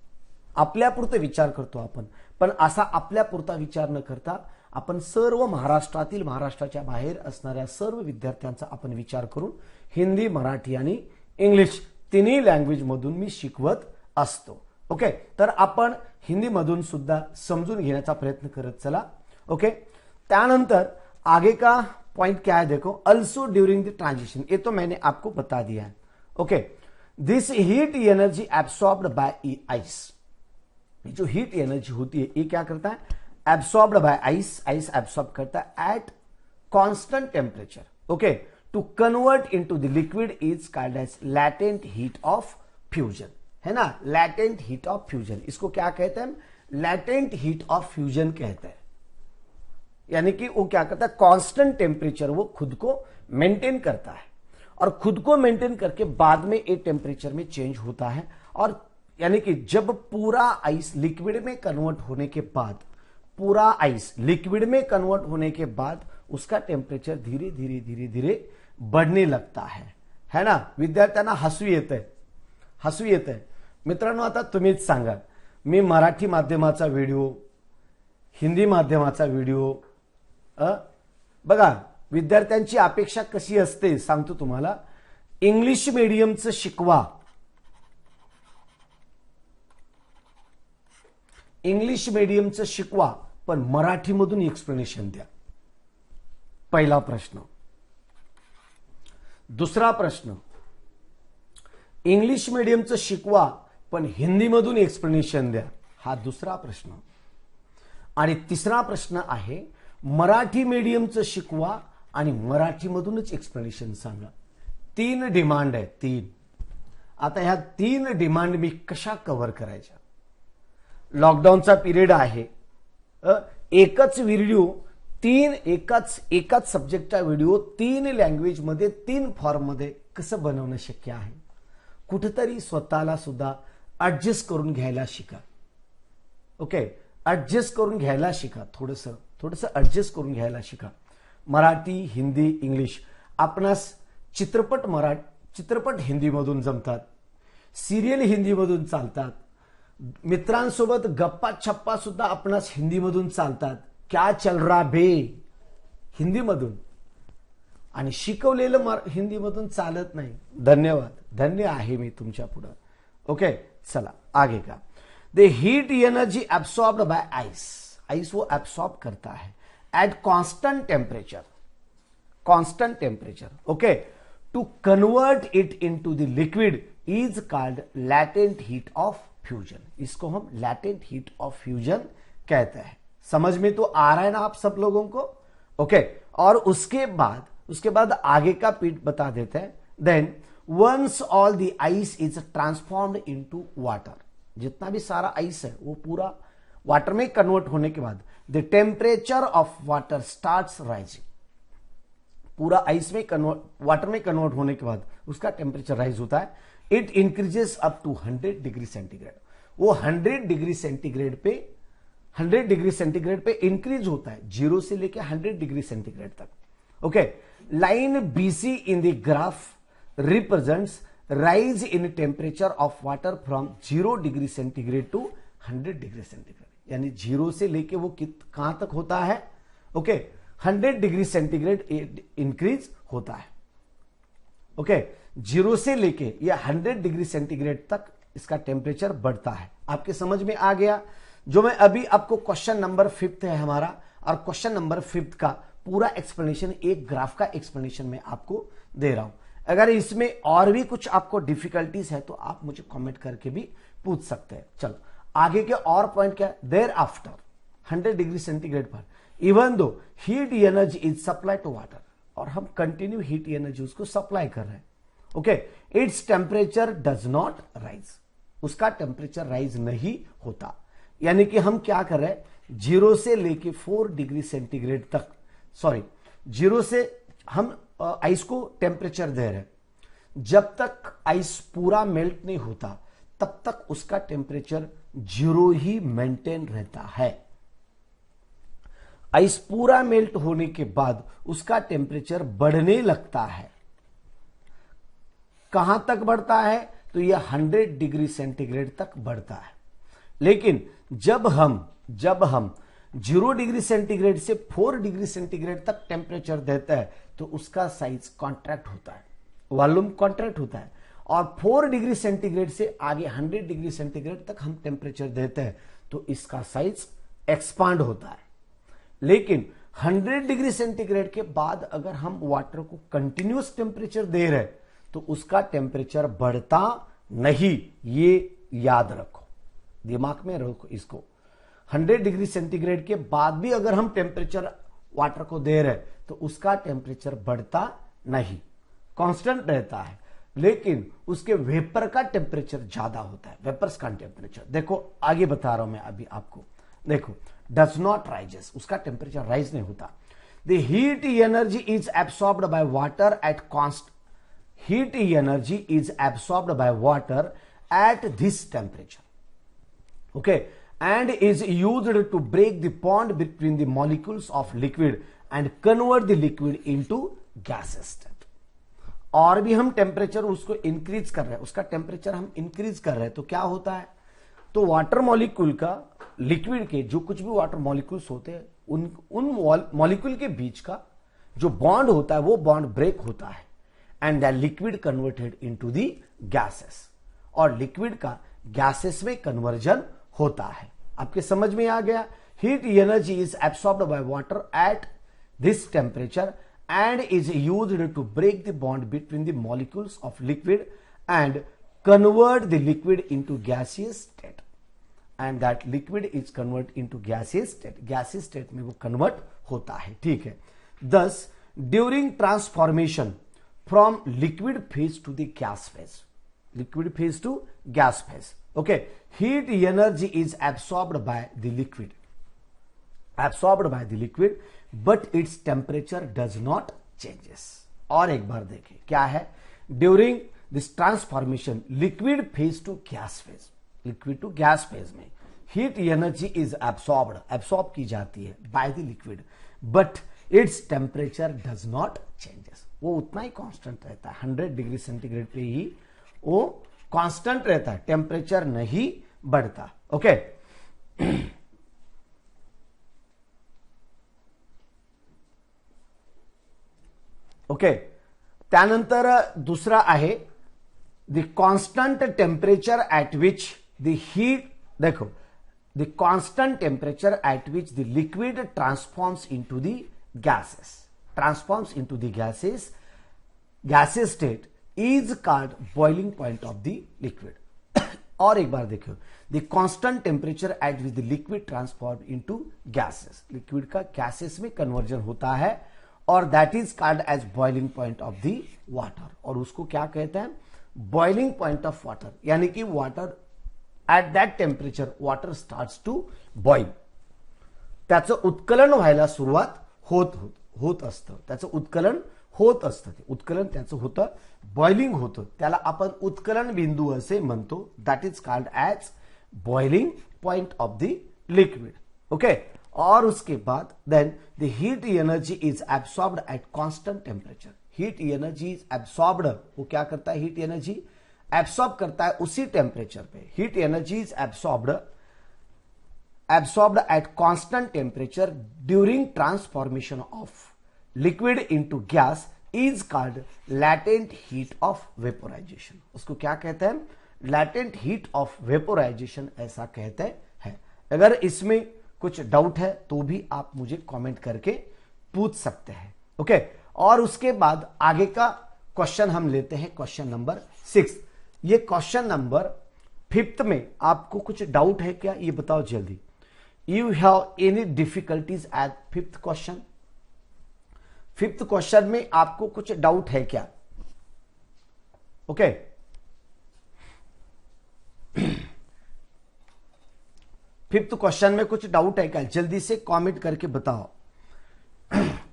आपल्यापुरतं विचार करतो आपण। पण असा आपल्यापुरता विचार न करता आपण सर्व महाराष्ट्राच्या बाहेर असणाऱ्या सर्व विद्यार्थ्यांचा आपण विचार करून हिंदी, मराठी आणि इंग्लिश तिन्ही लँग्वेज मधून मी शिकवत असतो। ओके, तर आपण हिंदी मधून सुद्धा समझून घेण्याचा प्रयत्न करत चला। ओके, त्यानंतर आगे का पॉइंट क्या है देखो, अल्सो ड्यूरिंग द ट्रांजिशन, ये तो मैंने आपको बता दिया है। Okay, this heat energy absorbed by ice, जो हीट एनर्जी होती है ये क्या करता है, absorbed by ice, ice absorb करता है at constant temperature. Okay, to convert into the liquid is called as latent heat of fusion, है ना, लैटेंट हीट ऑफ फ्यूजन। इसको क्या कहते हैं, लैटेंट हीट ऑफ फ्यूजन कहते हैं। यानी कि वो क्या करता है, कांस्टेंट टेम्परेचर वो खुद को मेंटेन करता है, और खुद को मेंटेन करके बाद में एक टेम्परेचर में चेंज होता है। और यानी कि जब पूरा आइस लिक्विड में कन्वर्ट होने के बाद, पूरा आइस लिक्विड में कन्वर्ट होने के बाद उसका टेम्परेचर धीरे धीरे धीरे धीरे बढ़ने लगता है ना। विद्यार्थ्यांना हसू येतंय। मित्रांनो, आता तुम्हीच सांगा, मी मराठी माध्यमाचा व्हिडिओ, हिंदी माध्यमाचा व्हिडिओ, बघा विद्यार्थ्यांची अपेक्षा कशी असते सांगतो तुम्हाला, इंग्लिश मीडियमचं शिकवा, इंग्लिश मीडियमचं शिकवा, पण मराठीमधून एक्सप्लेनेशन द्या। पहिला प्रश्न। दुसरा प्रश्न, इंग्लिश मीडियमचं शिकवा पण हिंदीमधून एक्सप्लेनेशन द्या, हा दुसरा प्रश्न। आणि तिसरा प्रश्न आहे, मराठी मीडियमचं शिकवा आणि मराठीमधूनच एक्सप्लेनेशन सांगा। तीन डिमांड आहे, तीन। आता ह्या तीन डिमांड मी कशा कव्हर करायच्या, लॉकडाऊनचा पिरियड आहे, एकच व्हिडिओ एकाच सब्जेक्टचा व्हिडिओ तीन लँग्वेज मध्ये, तीन फॉर्म मध्ये कसं बनवणं शक्य आहे। कुठेतरी स्वतःला सुद्धा ऍडजस्ट करून घ्यायला शिका। ओके, ऍडजस्ट करून घ्यायला शिका, थोडंसं ऍडजस्ट करून घ्यायला शिका। मराठी, हिंदी, इंग्लिश आपणास चित्रपट हिंदीमधून जमतात, सिरियल हिंदीमधून चालतात, मित्रांसोबत गप्पा छप्पा सुद्धा आपणास हिंदीमधून चालतात। क्या चल रहा बे, हिंदीमधून। आणि शिकवलेलं हिंदीमधून चालत नाही. धन्यवाद, धन्य आहे मी तुमच्या पुढं. ओके, चला आगे का. The heat energy absorbed by ice, ice वो एब्सॉर्ब करता है at constant temperature, constant temperature. Okay, to convert it into the liquid is called latent heat of fusion. इसको हम लैटेंट हीट ऑफ फ्यूजन कहते हैं. समझ में तो आ रहा है ना आप सब लोगों को. ओके, और उसके बाद आगे का पीठ बता देते हैं. Then once all the ice is transformed into water, जितना भी सारा आइस है वो पूरा वाटर में कन्वर्ट होने के बाद the temperature of water starts rising. पूरा आइस में वाटर में कन्वर्ट होने के बाद उसका टेम्परेचर राइज होता है. It increases up to 100 degree centigrade. वो 100 डिग्री सेंटीग्रेड पे इंक्रीज होता है, 0 से लेकर 100 डिग्री सेंटीग्रेड तक. ओके, line BC in the graph represents rise in temperature of water from 0 degree centigrade to 100 degree centigrade. यानी 0 से लेके वो कहां तक होता है. ओके, 100 डिग्री सेंटीग्रेड इंक्रीज होता है. ओके, 0 से लेके ये 100 डिग्री सेंटीग्रेड तक इसका टेम्परेचर बढ़ता है. आपके समझ में आ गया. जो मैं अभी आपको क्वेश्चन नंबर 5 है हमारा, और क्वेश्चन नंबर 5 का पूरा एक्सप्लेनेशन एक ग्राफ का एक्सप्लेनेशन में आपको दे रहा हूं. अगर इसमें और भी कुछ आपको डिफिकल्टीज है तो आप मुझे कमेंट करके भी पूछ सकते हैं. चलो आगे के और पॉइंट क्या है. देयर आफ्टर 100 डिग्री सेंटीग्रेड पर even though heat energy is supply to water, और हम कंटिन्यू हीट एनर्जी उसको सप्लाई कर रहे हैं. Okay, its temperature does not rise, उसका टेम्परेचर राइज नहीं होता. यानी कि हम क्या कर रहे हैं, 0 से लेके 4 डिग्री सेंटीग्रेड तक, सॉरी 0 से हम आइस को टेम्परेचर दे रहे हैं. जब तक आइस पूरा मेल्ट नहीं होता तब तक उसका टेम्परेचर 0 ही मेंटेन रहता है. आइस पूरा मेल्ट होने के बाद उसका टेम्परेचर बढ़ने लगता है. कहां तक बढ़ता है, तो यह 100 डिग्री सेंटीग्रेड तक बढ़ता है. लेकिन जब हम 0 डिग्री सेंटीग्रेड से 4 डिग्री सेंटीग्रेड तक टेम्परेचर देता है तो उसका साइज कॉन्ट्रैक्ट होता है, वॉल्यूम कॉन्ट्रैक्ट होता है. और 4 डिग्री सेंटीग्रेड से आगे 100 डिग्री सेंटीग्रेड तक हम टेम्परेचर देते हैं तो इसका साइज एक्सपांड होता है. लेकिन 100 डिग्री सेंटीग्रेड के बाद अगर हम वाटर को कंटिन्यूअस टेम्परेचर दे रहे हैं तो उसका टेम्परेचर बढ़ता नहीं. ये याद रखो, दिमाग में रखो इसको. 100 डिग्री सेंटीग्रेड के बाद भी अगर हम टेम्परेचर वाटर को दे रहे तो उसका टेम्परेचर बढ़ता नहीं, कांस्टेंट रहता है. लेकिन उसके वेपर का टेम्परेचर ज्यादा होता है, वेपर्स का टेम्परेचर. देखो आगे बता रहा हूं मैं अभी आपको. देखो, डज नॉट राइजेस, उसका टेम्परेचर राइज नहीं होता. The heat energy is absorbed by water eight const, heat energy is absorbed by water at this temperature. Okay, and is used to break the bond between the molecules of liquid and convert the liquid into gaseous state. और भी हम temperature उसको increase कर रहे हैं, उसका temperature हम increase कर रहे हैं तो क्या होता है, तो वाटर मॉलिक्यूल का, लिक्विड के जो कुछ भी वाटर मॉलिक्यूल्स होते हैं उन मॉलिक्यूल के बीच का जो बॉन्ड होता है वो बॉन्ड ब्रेक होता है and the liquid converted into the gases, और लिक्विड का गैसेस में कन्वर्जन होता है. आपके समझ में आ गया. Heat energy is absorbed by water at this temperature and is used to break the bond between the molecules of liquid and convert the liquid into gaseous state, and that liquid is convert into gaseous state. Gaseous state में वो convert होता है. ठीक है. दस during transformation from liquid phase to the gas phase, liquid phase to gas phase. Okay, heat energy is absorbed by the liquid, but its temperature does not changes. और एक बार देखें क्या है, during this transformation liquid phase to gas phase, liquid to gas phase में heat energy is absorb की जाती है by the liquid, but its temperature does not changes. वो उतना ही कांस्टेंट रहता है, 100 डिग्री सेंटीग्रेड पे ही वो कांस्टेंट रहता है, टेम्परेचर नहीं बढ़ता. ओके, ओके, त्यानंतर दुसरा आहे the constant temperature at which the heat, देखो the constant temperature at which the liquid transforms into the gases, transforms into the gases, gases state is called boiling point of the liquid. और एक बार देखो, the constant temperature at which the liquid transform into gases, liquid का gases में conversion होता है और that is called as boiling point of the water, और उसको क्या कहते हैं, बॉइलिंग पॉइंट ऑफ वाटर, यानी कि water at that temperature water starts to boil, त्याचं उत्कलन व्हायला सुरुवात होत असतं, त्याचं उत्कलन होत असतं, उत्कलन त्याचं होतं, बॉइलिंग होतं, त्याला आपण उत्कलन बिंदू असे म्हणतो, that is called as boiling point of the liquid. Okay, और उसके बाद then the heat energy is absorbed at constant temperature, heat energy is absorbed, वो क्या करता है, हीट एनर्जी एब्सॉर्ब करता है उसी टेम्परेचर पे, heat energy is absorbed at constant temperature during transformation of liquid into gas is called latent heat of vaporisation, उसको क्या कहते हैं, लैटेंट हीट ऑफ वेपोराइजेशन ऐसा कहते हैं। अगर इसमें कुछ डाउट है तो भी आप मुझे कमेंट करके पूछ सकते हैं। ओके, और उसके बाद आगे का क्वेश्चन हम लेते हैं, क्वेश्चन नंबर 6। ये क्वेश्चन नंबर 5 में आपको कुछ डाउट है क्या, ये बताओ जल्दी। You have any difficulties at 5th question, 5th question में आपको कुछ डाउट है क्या? ओके, 5th क्वेश्चन में कुछ डाउट है क्या, जल्दी से कमेंट करके बताओ,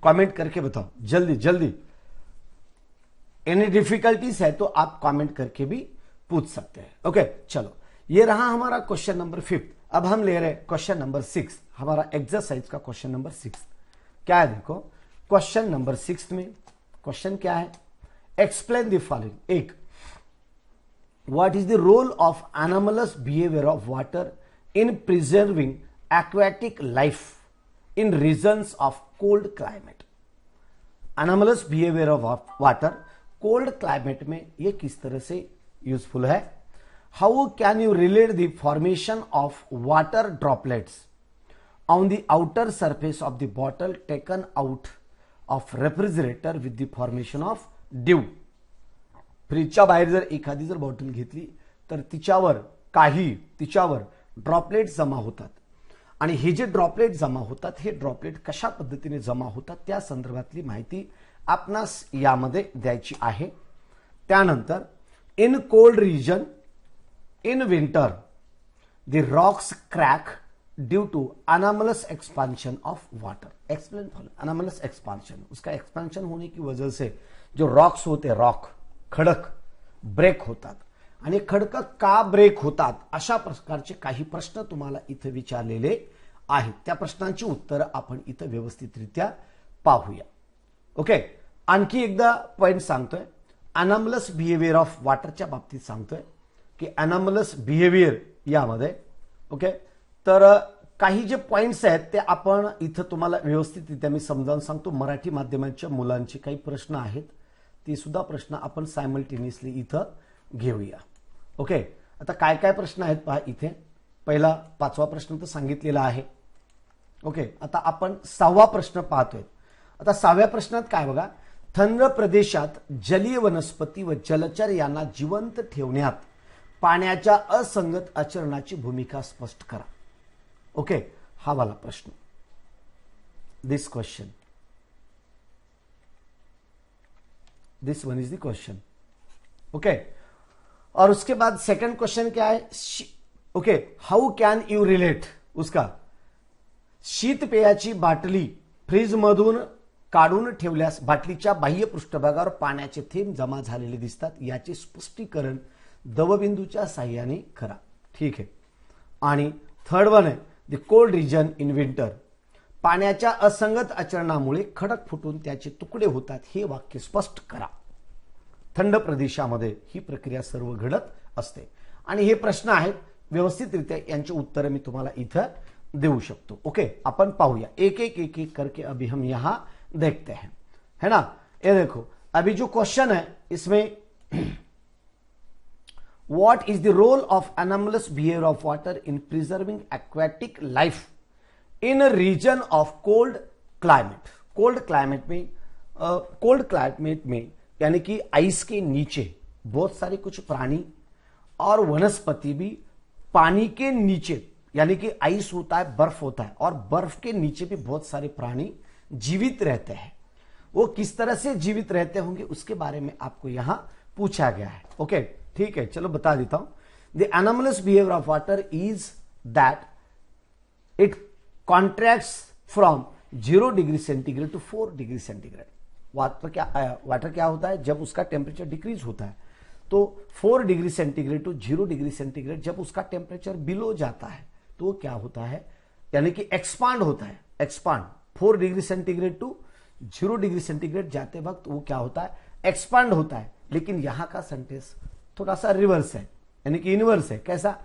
कमेंट करके बताओ जल्दी जल्दी। एनी डिफिकल्टीज है तो आप कमेंट करके भी पूछ सकते हैं। ओके, चलो ये रहा हमारा क्वेश्चन नंबर 5। अब हम ले रहे हैं क्वेश्चन नंबर 6, हमारा एक्सरसाइज का क्वेश्चन नंबर 6 क्या है, देखो क्वेश्चन नंबर 6 में क्वेश्चन क्या है, एक्सप्लेन द फॉलोइंग। एक, what is the role of anomalous behaviour of water in preserving aquatic life in regions of cold climate, anomalous behaviour of water cold climate में ये किस तरह से यूजफुल है। How can you relate the formation of water droplets on the outer surface of the bottle taken out of refrigerator with the formation of dew. फ्रीजच्या बाहेर जर एखादी जर बॉटल घेतली तर तिच्यावर ड्रॉपलेट जमा होतात, आणि हे जे ड्रॉपलेट जमा होतात हे ड्रॉपलेट कशा पद्धतीने जमा होतात त्या संदर्भातली माहिती आपणास यामध्ये द्यायची आहे। त्यानंतर in cold region in winter the rocks crack due to anomalous expansion of water. Explain anomalous expansion, उसका एक्सपांशन होने की वजह से जो रॉक्स होते, रॉक खडक ब्रेक होतात, आणि खडक का ब्रेक होतात अशा प्रकारचे काही प्रश्न तुम्हाला इथे विचारलेले आहेत, त्या प्रश्नांची उत्तरं आपण इथे व्यवस्थितरित्या पाहूया। ओके, आणखी एकदा पॉइंट सांगतोय, अनोमलस बिहेवियर ऑफ वाटरच्या बाबतीत सांगतोय की अनोमलस बिहेवियर यामध्ये, ओके, तर काही जे पॉइंट्स आहेत ते आपण इथं तुम्हाला व्यवस्थितरित्या मी समजावून सांगतो। मराठी माध्यमाच्या मुलांचे काही प्रश्न आहेत, ते सुद्धा प्रश्न आपण सायमल्टेनियसली इथं घेऊया। ओके, आता काय काय प्रश्न आहेत पहा इथे। पहिला 5वा प्रश्न तर सांगितलेला आहे। ओके, आता आपण 6वा प्रश्न पाहतोय। आता 6व्या प्रश्नात काय बघा, थंड प्रदेशात जलीय वनस्पती व जलचर यांना जिवंत ठेवण्यात पाण्याच्या असंगत आचरणाची भूमिका स्पष्ट करा। ओके, हा वाला प्रश्न, this question, this one is the question. Okay, और उसके बाद सेकंड क्वेश्चन क्या है, okay, how can you relate, उसका शीत पेयाची बाटली फ्रीज मधून काढून ठेवल्यास बाटलीच्या बाह्य पृष्ठभागावर पाण्याचे थेंब जमा झालेले दिसतात, याचे स्पष्टीकरण दवबिंदूच्या साहाय्याने करा। ठीक आहे, आणि थर्ड वन आहे the cold region in winter, पाण्याच्या असंगत आचरणामुळे खडक फुटून त्याचे तुकडे होतात, हे वाक्य स्पष्ट करा। थंड प्रदेशामध्ये ही प्रक्रिया सर्व घडत असते, आणि हे प्रश्न आहेत व्यवस्थितरित्या यांची उत्तरे मी तुम्हाला इथं देऊ शकतो। ओके, अपन पाहूया एक एक करके अभी हम यहां देखते हैं, है ना। ये देखो अभी जो क्वेश्चन है इसमें what is the role of anomalous behavior of water in preserving aquatic life in a region of cold climate? cold climate में यानी कि आइस के नीचे बहुत सारे कुछ प्राणी और वनस्पति भी पानी के नीचे, यानी कि आइस होता है, बर्फ होता है, और बर्फ के नीचे भी बहुत सारे प्राणी जीवित रहते हैं। वो किस तरह से जीवित रहते होंगे उसके बारे में आपको यहां पूछा गया है। ओके, ठीक है, चलो बता देता हूं। The anomalous behaviour of water is that it contracts from 0 degree centigrade to 4 degree centigrade. Water क्या होता है, जब उसका टेम्परेचर डिक्रीज होता है तो 4 degree centigrade to 0 degree centigrade, जब उसका टेम्परेचर बिलो जाता है तो वो क्या होता है, यानी कि एक्सपांड होता है। Expand 4 degree centigrade to 0 degree centigrade जाते वक्त वो क्या होता है, एक्सपांड होता है। लेकिन यहां का सेंटेंस थोड़ा सा रिवर्स है, यानी कि इनवर्स है। कैसा?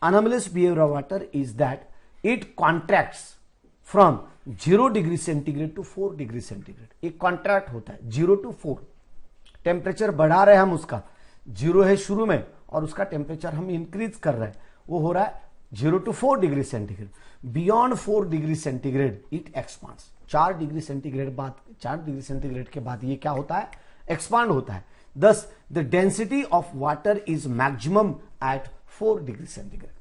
Anomalous behaviour of water is that it contracts from 0 degree centigrade to 4 degree centigrade. एक कॉन्ट्रैक्ट होता है 0 टू 4, टेम्परेचर बढ़ा रहे हैं हम, उसका 0 है शुरू में और उसका टेम्परेचर हम इंक्रीज कर रहे हैं, वो हो रहा है 0 to 4 degree centigrade. Beyond 4 degree centigrade it expands. 4 degree centigrade के बाद ये क्या होता है, एक्सपांड होता है। Thus, the density of water is maximum at 4 degree centigrade.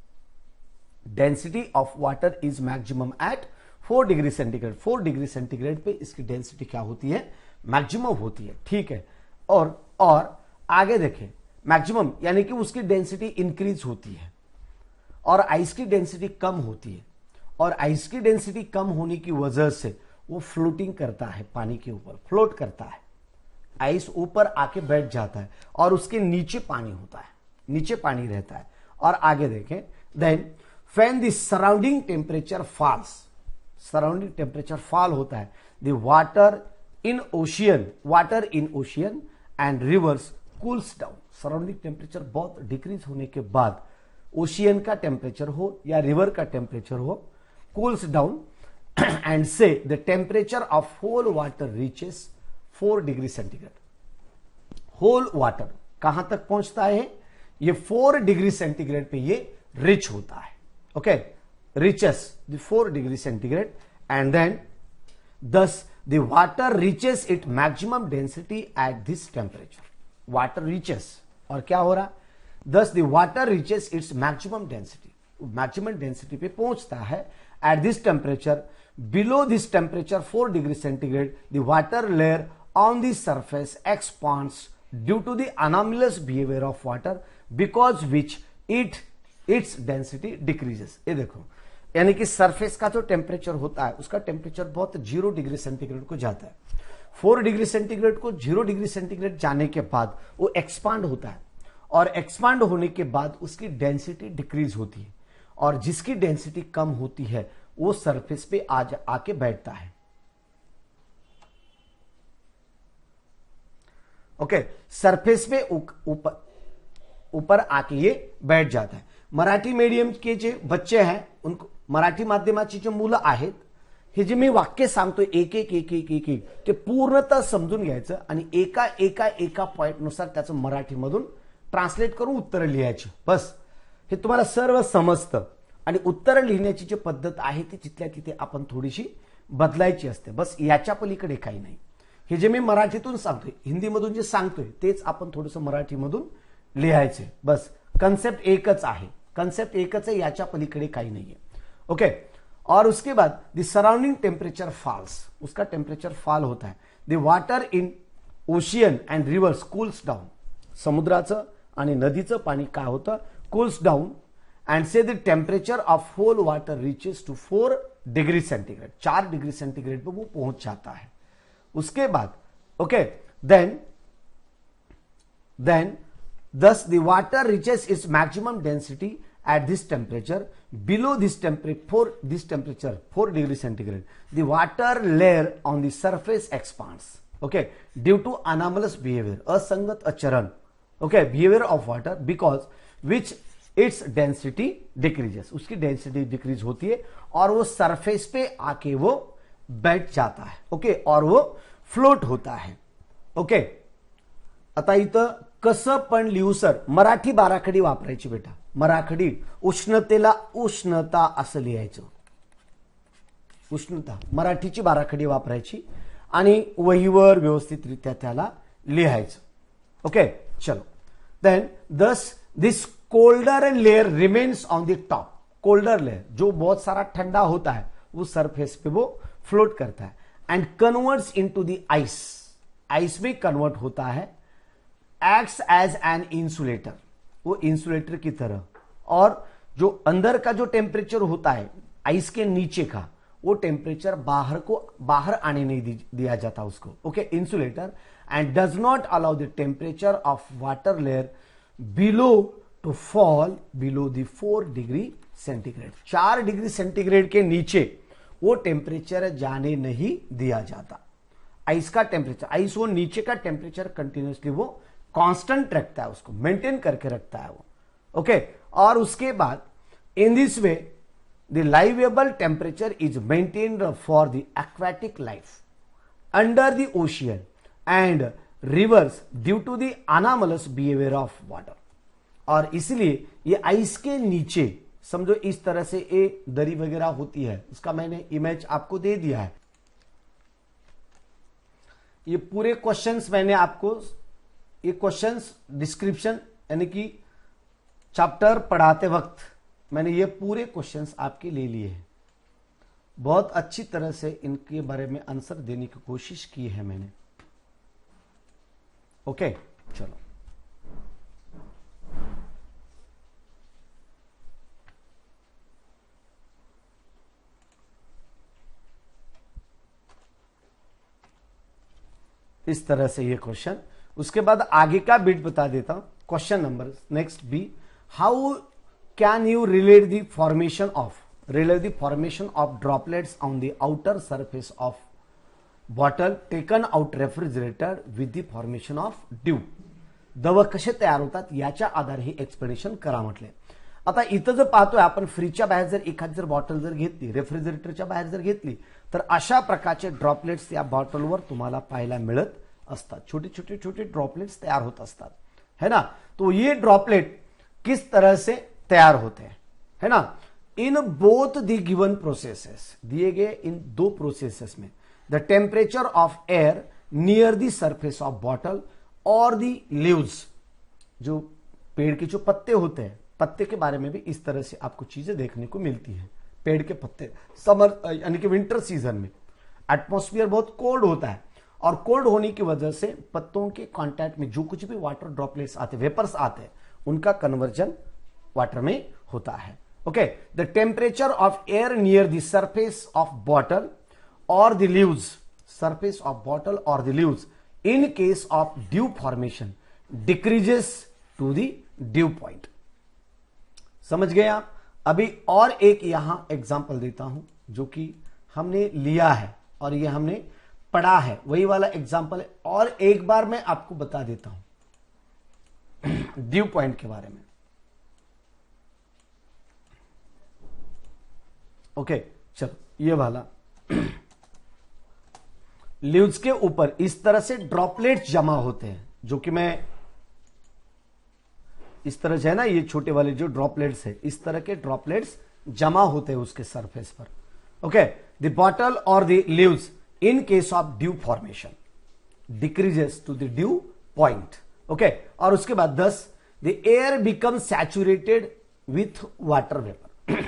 Density of water is maximum at 4 degree centigrade. 4 degree centigrade पे इसकी डेंसिटी क्या होती है, मैक्सिमम होती है। ठीक है, और आगे देखें, मैक्सिमम यानी कि उसकी डेंसिटी इंक्रीज होती है और आइस की डेंसिटी कम होती है, और आइस की डेंसिटी कम होने की वजह से वो फ्लोटिंग करता है, पानी के ऊपर फ्लोट करता है। आइस ऊपर आके बैठ जाता है और उसके नीचे पानी होता है, नीचे पानी रहता है। और आगे देखें, then when the surrounding temperature falls, surrounding temperature fall होता है, the water in ocean and rivers cools down. Surrounding temperature बहुत डिक्रीज होने के बाद ओशियन का टेम्परेचर हो या रिवर का टेम्परेचर हो, cools down and so the temperature of whole water reaches 4 degree centigrade. Whole water कहां तक पहुंचता है, ये 4 डिग्री सेंटीग्रेड पे ये रिच होता है। Okay, reaches the 4 degree centigrade and then thus the water reaches it maximum density at this temperature. Water reaches, और क्या हो रहा, thus the water reaches its maximum density, maximum density पे पहुंचता है at this temperature. Below this temperature 4 degree centigrade the water layer on the surface expands due to the anomalous behavior of water because which its density decreases। ये देखो, यानी कि surface का जो temperature होता है उसका टेम्परेचर बहुत 0 डिग्री सेंटीग्रेड को जाता है। 4 डिग्री सेंटीग्रेड को 0 डिग्री सेंटीग्रेड जाने के बाद वो एक्सपांड होता है, और एक्सपांड होने के बाद उसकी डेंसिटी डिक्रीज होती है, और जिसकी डेंसिटी कम होती है वो सरफेस पे आके बैठता है। ओके, सरफेस पे ऊपर आके ये बैठ जाता है। मराठी मीडियम के जे बच्चे हैं उनको मराठी माध्यमाची जे मुलं आहेत, हे जे मी वाक्य सांगतोय एक ते पूर्णतः समजून घ्यायचं आणि एका पॉइंट नुसार त्याचं मराठीमधून ट्रान्सलेट करून उत्तर लिहायची। बस हे तुम्हाला सर्व समजतं, आणि उत्तर लिहिण्याची जी पद्धत आहे ती तिथल्या तिथे आपण थोडीशी बदलायची असते। बस याच्या पलीकडे काही नाही। हे जे मी मराठीतून सांगतोय, हिंदीमधून जे सांगतोय तेच आपण थोडंसं मराठीमधून लिहायचे। बस कंसेप्ट एकच आहे, याच्या पलीकडे काही नाहीये। ओके, और उसके बाद द सराउंडिंग टेम्परेचर फॉल्स, उसका टेम्परेचर फॉल होता है। The water in ocean and rivers cools down, समुद्राचं आणि नदीचं पाणी काय होतं, cools down and so the temperature of whole water reaches to 4 degree centigrade. 4 degree centigrade पर वो पहुंच जाता है। उसके बाद okay, then thus the water reaches its maximum density at this temperature. Below this temperature 4 degree centigrade, the water layer on the surface expands, okay, due to anomalous behavior, asangat acharan, okay, behavior of water because which its density decreases। उसकी density decrease होती है और वो surface पे आके वो बैठ जाता है। ओके, और वो फ्लोट होता है। ओके. आता इथं कसं पण लिहू सर, मराठी बाराखडी वापरायची बेटा. मराठीत उष्णतेला उष्णता असं लिहायचं. उष्णता मराठीची बाराखडी वापरायची आणि वहीवर व्यवस्थितरित्या त्याला लिहायचं. ओके चलो. देन दस this colder layer remains on the top. Colder layer जो बहुत सारा ठंडा होता है वो सरफेस पे वो फ्लोट करता है and converts into the ice. Ice में कन्वर्ट होता है. एक्ट्स एज एन इंसुलेटर, वो इंसुलेटर की तरह. और जो अंदर का जो टेम्परेचर होता है आइस के नीचे का, वो टेम्परेचर बाहर आने नहीं दिया जाता उसको. Okay. Insulator and does not allow the temperature of water layer below to fall below the 4 degree centigrade. 4 degree centigrade के नीचे वो टेम्परेचर जाने नहीं दिया जाता. आइस का टेम्परेचर, आइस वो नीचे का टेम्परेचर कंटिन्यूसली वो कांस्टेंट रखता है, उसको मेंटेन करके रखता है वो. ओके. और उसके बाद in this way the liveable temperature is maintained for the aquatic life under the ocean and rivers due to the anomalous behaviour of water. और इसलिए ये आइस के नीचे समझो इस तरह से एक दरी वगैरह होती है, उसका मैंने इमेज आपको दे दिया है. ये पूरे क्वेश्चंस मैंने आपको, ये क्वेश्चंस डिस्क्रिप्शन यानी कि चैप्टर पढ़ाते वक्त मैंने ये पूरे क्वेश्चंस आपके ले लिए हैं. बहुत अच्छी तरह से इनके बारे में आंसर देने की कोशिश की है मैंने. ओके चलो. इस तरह से ये क्वेश्चन. उसके बाद आगे का बिट बता देता हूं. Question number next B, how can you relate the formation of droplets on the outer surface of bottle taken out refrigerator with the formation of dew. द्रव कसे तयार होतात याच्या आधारे हे एक्सप्लेनेशन करा म्हटले. आता इथं जर पाहतोय आपण, फ्रीजच्या बाहेर जर एखादी जर बॉटल जर घेतली, रेफ्रिजरेटरच्या बाहेर जर घेतली, तर अशा प्रकारचे ड्रॉपलेट्स या बॉटलवर तुम्हाला पाहायला मिळत असतात. छोटे छोटे छोटे ड्रॉपलेट्स तैयार होत असतात, है ना. तो ये ड्रॉपलेट किस तरह से तैयार होते हैं, है ना. In both the given processes, दिए गए इन 2 प्रोसेसेस में, the temperature of air near the surface of bottle और द लीव्स, जो पेड़ के जो पत्ते होते हैं, पत्ते के बारे में भी इस तरह से आपको चीजें देखने को मिलती है. पेड़ के पत्ते समर यानी कि विंटर सीजन में एटमॉस्फेयर बहुत कोल्ड होता है और कोल्ड होने की वजह से पत्तों के कांटेक्ट में जो कुछ भी वाटर ड्रॉपलेट्स आते, वेपर्स आते हैं, उनका कन्वर्जन वाटर में होता है. Okay. The temperature of air near the surface of bottle और the leaves, surface of bottle और the leaves in case of dew formation decreases to the dew point. समझ गए आप. अभी और एक यहां एग्जांपल देता हूं जो कि हमने लिया है और ये हमने पढ़ा है, वही वाला एग्जांपल है. और एक बार मैं आपको बता देता हूं ड्यू पॉइंट के बारे में. ओके चलो. ये वाला लीव्स के ऊपर इस तरह से ड्रॉपलेट्स जमा होते हैं, जो कि मैं इस तरह से है ना, ये छोटे वाले जो ड्रॉपलेट्स है, इस तरह के ड्रॉपलेट्स जमा होते हैं उसके सरफेस पर. ओके. द बॉटल और the leaves in case of dew formation decreases to the dew point. Okay. और उसके बाद 10 the air become saturated with water vapour.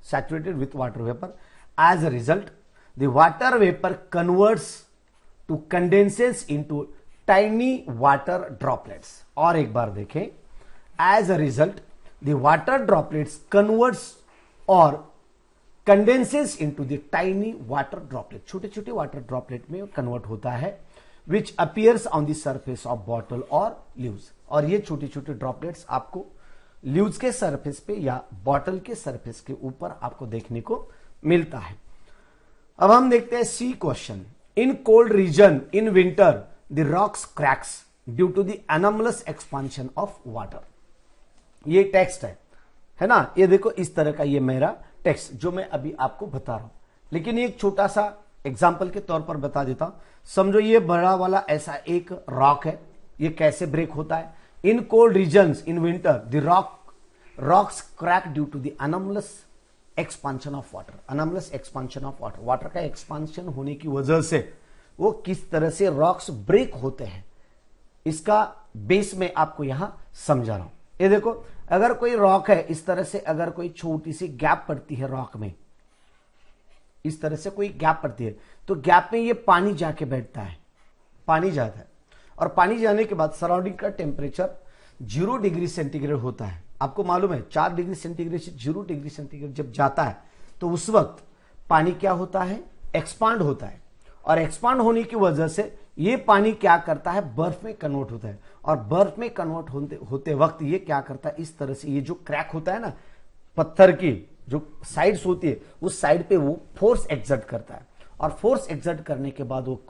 Saturated with water vapour. As a result the water vapour converts to condenses into tiny water droplets. और एक बार देखें, as a result the water droplets converts or condenses into the tiny water droplet. छोटे छोटे water droplet में convert होता है, which appears on the surface of bottle or leaves. और ये छोटे छोटे ड्रॉपलेट्स आपको लीव्स के सरफेस पे या बॉटल के सरफेस के ऊपर आपको देखने को मिलता है. अब हम देखते हैं C question. In cold region in winter the rocks cracks due to the anomalous expansion of water. ये टेक्स्ट है ना. ये देखो इस तरह का ये मेरा टेक्स्ट जो मैं अभी आपको बता रहा हूं, लेकिन एक छोटा सा एग्जाम्पल के तौर पर बता देता हूं। समझो ये बड़ा वाला ऐसा एक रॉक है, ये कैसे ब्रेक होता है? In cold regions in winter the rocks crack due to the anomalous expansion of water. Anomalous expansion of water, water का एक्सपांशन होने की वजह से वो किस तरह से रॉक्स ब्रेक होते हैं, इसका बेस में आपको यहां समझा रहा हूं। ये देखो, अगर कोई रॉक है इस तरह से, अगर कोई छोटी सी गैप पड़ती है रॉक में, इस तरह से कोई गैप पड़ती है, तो गैप में ये पानी जाके बैठता है, पानी जाता है, और पानी जाने के बाद सराउंडिंग का टेम्परेचर 0 डिग्री सेंटीग्रेड होता है। आपको मालूम है 4 डिग्री सेंटीग्रेड से 0 डिग्री सेंटीग्रेड जब जाता है तो उस वक्त पानी क्या होता है? एक्सपांड होता है, और एक्सपांड होने की वजह से ये पानी क्या करता है? बर्फ में कन्वर्ट होता है, और बर्फ में कन्वर्ट होते वक्त ये क्या करता है? इस तरह से ये जो क्रैक होता है ना, पत्थर की जो साइड्स होती है उस साइड पे वो फोर्स एक्सर्ट करता है, और फोर्स एक्सर्ट करने के बाद वो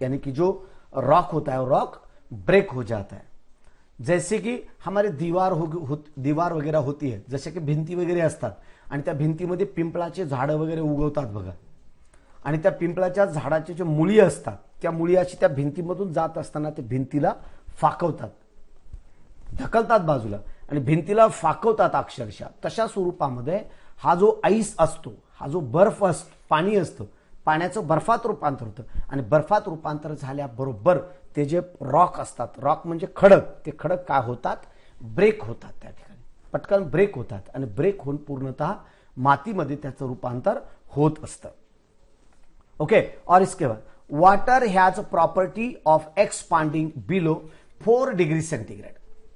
यानी कि जो रॉक होता है वो रॉक ब्रेक हो जाता है। जैसे की हमारे दीवार वगैरे होती है, जसे की भिंती वगैरे असतात आणि त्या भिंतीमध्ये पिंपळाचे झाडं वगैरे उगवतात बघा, आणि त्या पिंपळाच्या झाडाचे जे मुळी असतात त्या मुळी अशी त्या भिंतीमधून जात असताना ते भिंतीला फाकवतात, ढकलतात बाजूला आणि भिंतीला फाकवतात अक्षरशः। तशा स्वरूपामध्ये हा जो आईस असतो, हा जो बर्फ असतो, पाणी असतं, पाण्याचं बर्फात रूपांतर होतं, आणि बर्फात रूपांतर झाल्याबरोबर ते जे रॉक असतात, रॉक म्हणजे खडक, ते खडक काय होतात? ब्रेक होतात, त्या ठिकाणी पटकन ब्रेक होतात, आणि ब्रेक होऊन पूर्णतः मातीमध्ये त्याचं रूपांतर होत असतं। ओके, और इसके बाद water has a property of expanding below 4 degree centigrade,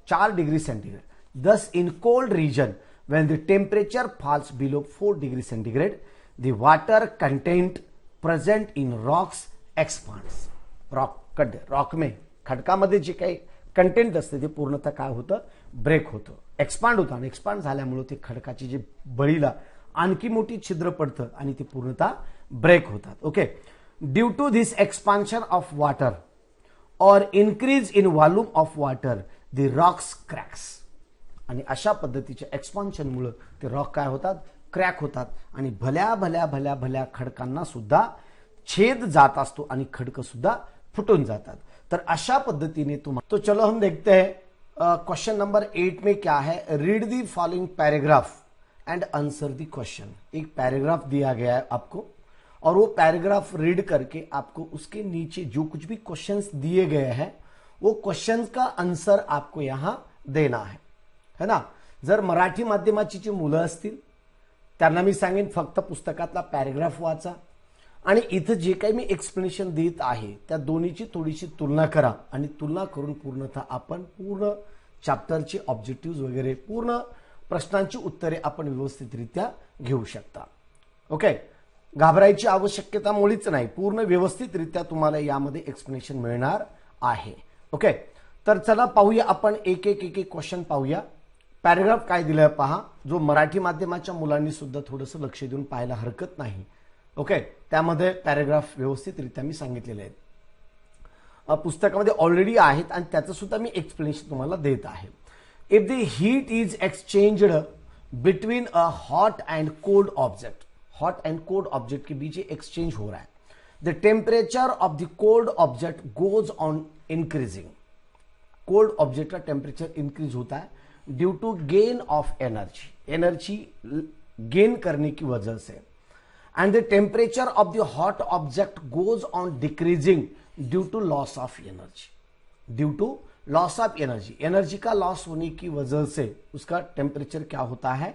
4 degree centigrade. Thus, in cold region, when the temperature falls below 4 degree centigrade, the water content present in rocks expands. Rock में खडकामध्ये जे काही content असते ते पूर्णतः काय होतं? Break होतं, expand होतं, आणि एक्सपांड झाल्यामुळे ते खडकाची जे बळीला आणखी मोठी छिद्र पडतं आणि ते पूर्णतः ब्रेक होतात। Okay, due to this expansion of water और increase in volume of water the rocks cracks. आणि अशा पद्धतीच्या एक्सपान्शन मुळे ते रॉक काय होतात? क्रॅक होतात, आणि भल्या भल्या भल्या भल्या खडकांना सुद्धा छेद जात असतो आणि खडक सुद्धा फुटून जातात। तर अशा पद्धतीने तो चलो हम देखते हैं क्वेश्चन नंबर 8 में क्या है। Read the following paragraph and answer the question. एक पैराग्राफ दिया गया है आपको, और वो पैराग्राफ रीड करके आपको उसके नीचे जो कुछ भी क्वेश्चंस दिए गए हैं वो क्वेश्चंस का आंसर आपको यहां देना है ना। जर मराठी माध्यमाची जी मुलं असतील त्यांना मी सांगेन फक्त पुस्तकातला पॅराग्राफ वाचा, आणि इथं जे काही मी एक्सप्लेनेशन देत आहे त्या दोन्हीची थोडीशी तुलना करा, आणि तुलना करून पूर्णतः आपण पूर्ण चॅप्टरचे ऑब्जेक्टिव्ह वगैरे पूर्ण प्रश्नांची उत्तरे आपण व्यवस्थितरित्या घेऊ शकता। ओके, घाबरायची आवश्यकता मुळीच नाही, पूर्ण व्यवस्थितरित्या तुम्हाला यामध्ये एक्सप्लेनेशन मिळणार आहे। ओके, तर चला पाहूया आपण एक एक क्वेश्चन पाहूया। पॅराग्राफ काय दिलाय पहा, जो मराठी माध्यमाच्या मुलांनी सुद्धा थोडंसं लक्ष देऊन पाहायला हरकत नाही। ओके, त्यामध्ये पॅराग्राफ व्यवस्थितरित्या मी सांगितलेले आहेत, पुस्तकामध्ये ऑलरेडी आहेत, आणि त्याचं सुद्धा मी एक्सप्लेनेशन तुम्हाला देत आहे। If the heat is exchanged between a hot and cold object, hot and cold object के बीच एक्सचेंज हो रहा है, the temperature of the cold object goes on increasing. Cold object का टेम्परेचर इंक्रीज होता है due to gain of energy, energy gain करने की वजह से, and the temperature of the hot object goes on decreasing due to loss of energy, due to loss of energy, energy का loss होने की वजह से उसका टेम्परेचर क्या होता है?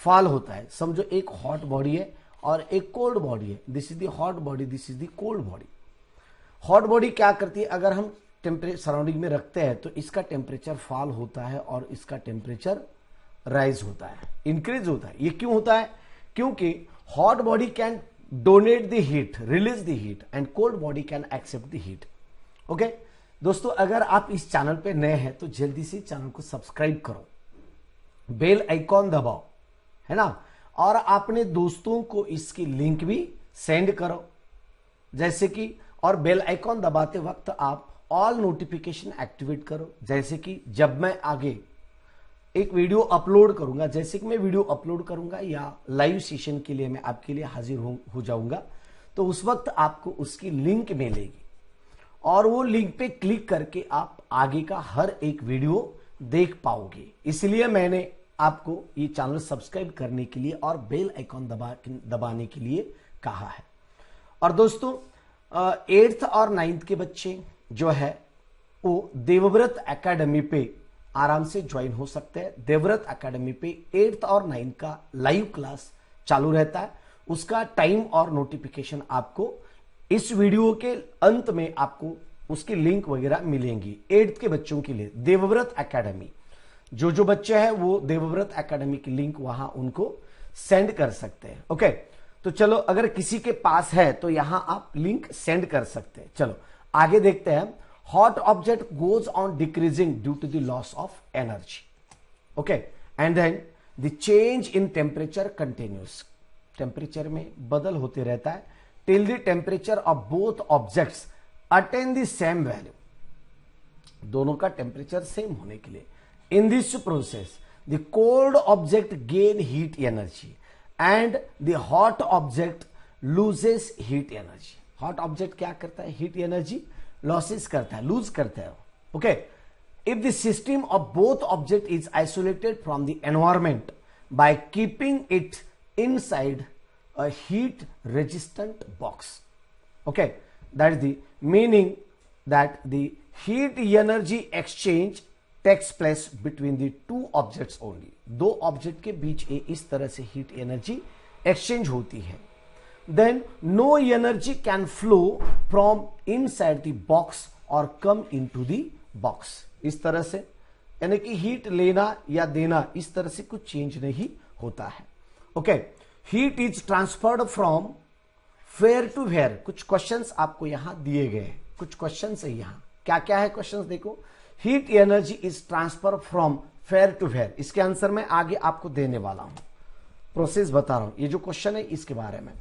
फॉल होता है। समझो एक हॉट बॉडी है और एक कोल्ड बॉडी है, this is the hot body, this is the cold body. Hot body क्या करती है? अगर हम टेम्परेचर सराउंडिंग में रखते हैं तो इसका टेम्परेचर फॉल होता है और इसका टेम्परेचर राइज होता है, इंक्रीज होता है। ये क्यों होता है? क्योंकि hot body can donate the heat, release the heat, and cold body can accept the heat. Okay दोस्तों, अगर आप इस चैनल पे नए हैं तो जल्दी से चैनल को सब्सक्राइब करो, बेल आइकॉन दबाओ, है ना, और अपने दोस्तों को इसकी लिंक भी सेंड करो, जैसे कि, और बेल आइकॉन दबाते वक्त आप ऑल नोटिफिकेशन एक्टिवेट करो, जैसे कि जब मैं आगे एक वीडियो अपलोड करूंगा, जैसे कि मैं वीडियो अपलोड करूंगा या लाइव सेशन के लिए मैं आपके लिए हाजिर हो जाऊंगा, तो उस वक्त आपको उसकी लिंक मिलेगी और वो लिंक पे क्लिक करके आप आगे का हर एक वीडियो देख पाओगे। इसलिए मैंने आपको ये चैनल सब्सक्राइब करने के लिए और बेल आइकॉन दबाने के लिए कहा है। और दोस्तों 8th और 9th के बच्चे जो है वो देवव्रत एकेडमी पे आराम से ज्वाइन हो सकते हैं। देवव्रत एकेडमी पे 8th और 9th का लाइव क्लास चालू रहता है। उसका टाइम और नोटिफिकेशन आपको इस वीडियो के अंत में आपको उसकी लिंक वगैरह मिलेंगी। 8th के बच्चों के लिए देवव्रत एकेडमी, जो बच्चे हैं वो देवव्रत एकेडमी की लिंक वहां उनको सेंड कर सकते हैं। ओके, तो चलो अगर किसी के पास है तो यहां आप लिंक सेंड कर सकते हैं। चलो आगे देखते हैं। Hot object goes on decreasing due to the loss of energy. Okay, and then the change in temperature continues. Temperature में बदल होते रहता है till the temperature of both objects attain the same value. दोनों का टेम्परेचर सेम होने के लिए in this process the cold object gain heat energy and the hot object loses heat energy. Hot object क्या करता है? हीट एनर्जी लॉसेस करता है, लूज करता है। Okay, if the system of both object is isolated from the environment by keeping it inside a heat resistant box. Okay, that is the meaning that the heat energy exchange takes place between the two objects only. दो object के बीच इस तरह से heat energy exchange होती है। Then no energy can flow from inside the box और come into the box. इस तरह से यानी कि हीट लेना या देना इस तरह से कुछ चेंज नहीं होता है। Okay, heat is transferred from where to where. कुछ क्वेश्चंस आपको यहां दिए गए हैं, कुछ क्वेश्चंस है यहां। क्या क्या है क्वेश्चंस देखो। Heat energy is transfer from where to where. इसके आंसर मैं आगे आपको देने वाला हूं, प्रोसेस बता रहा हूं। ये जो क्वेश्चन है इसके बारे में,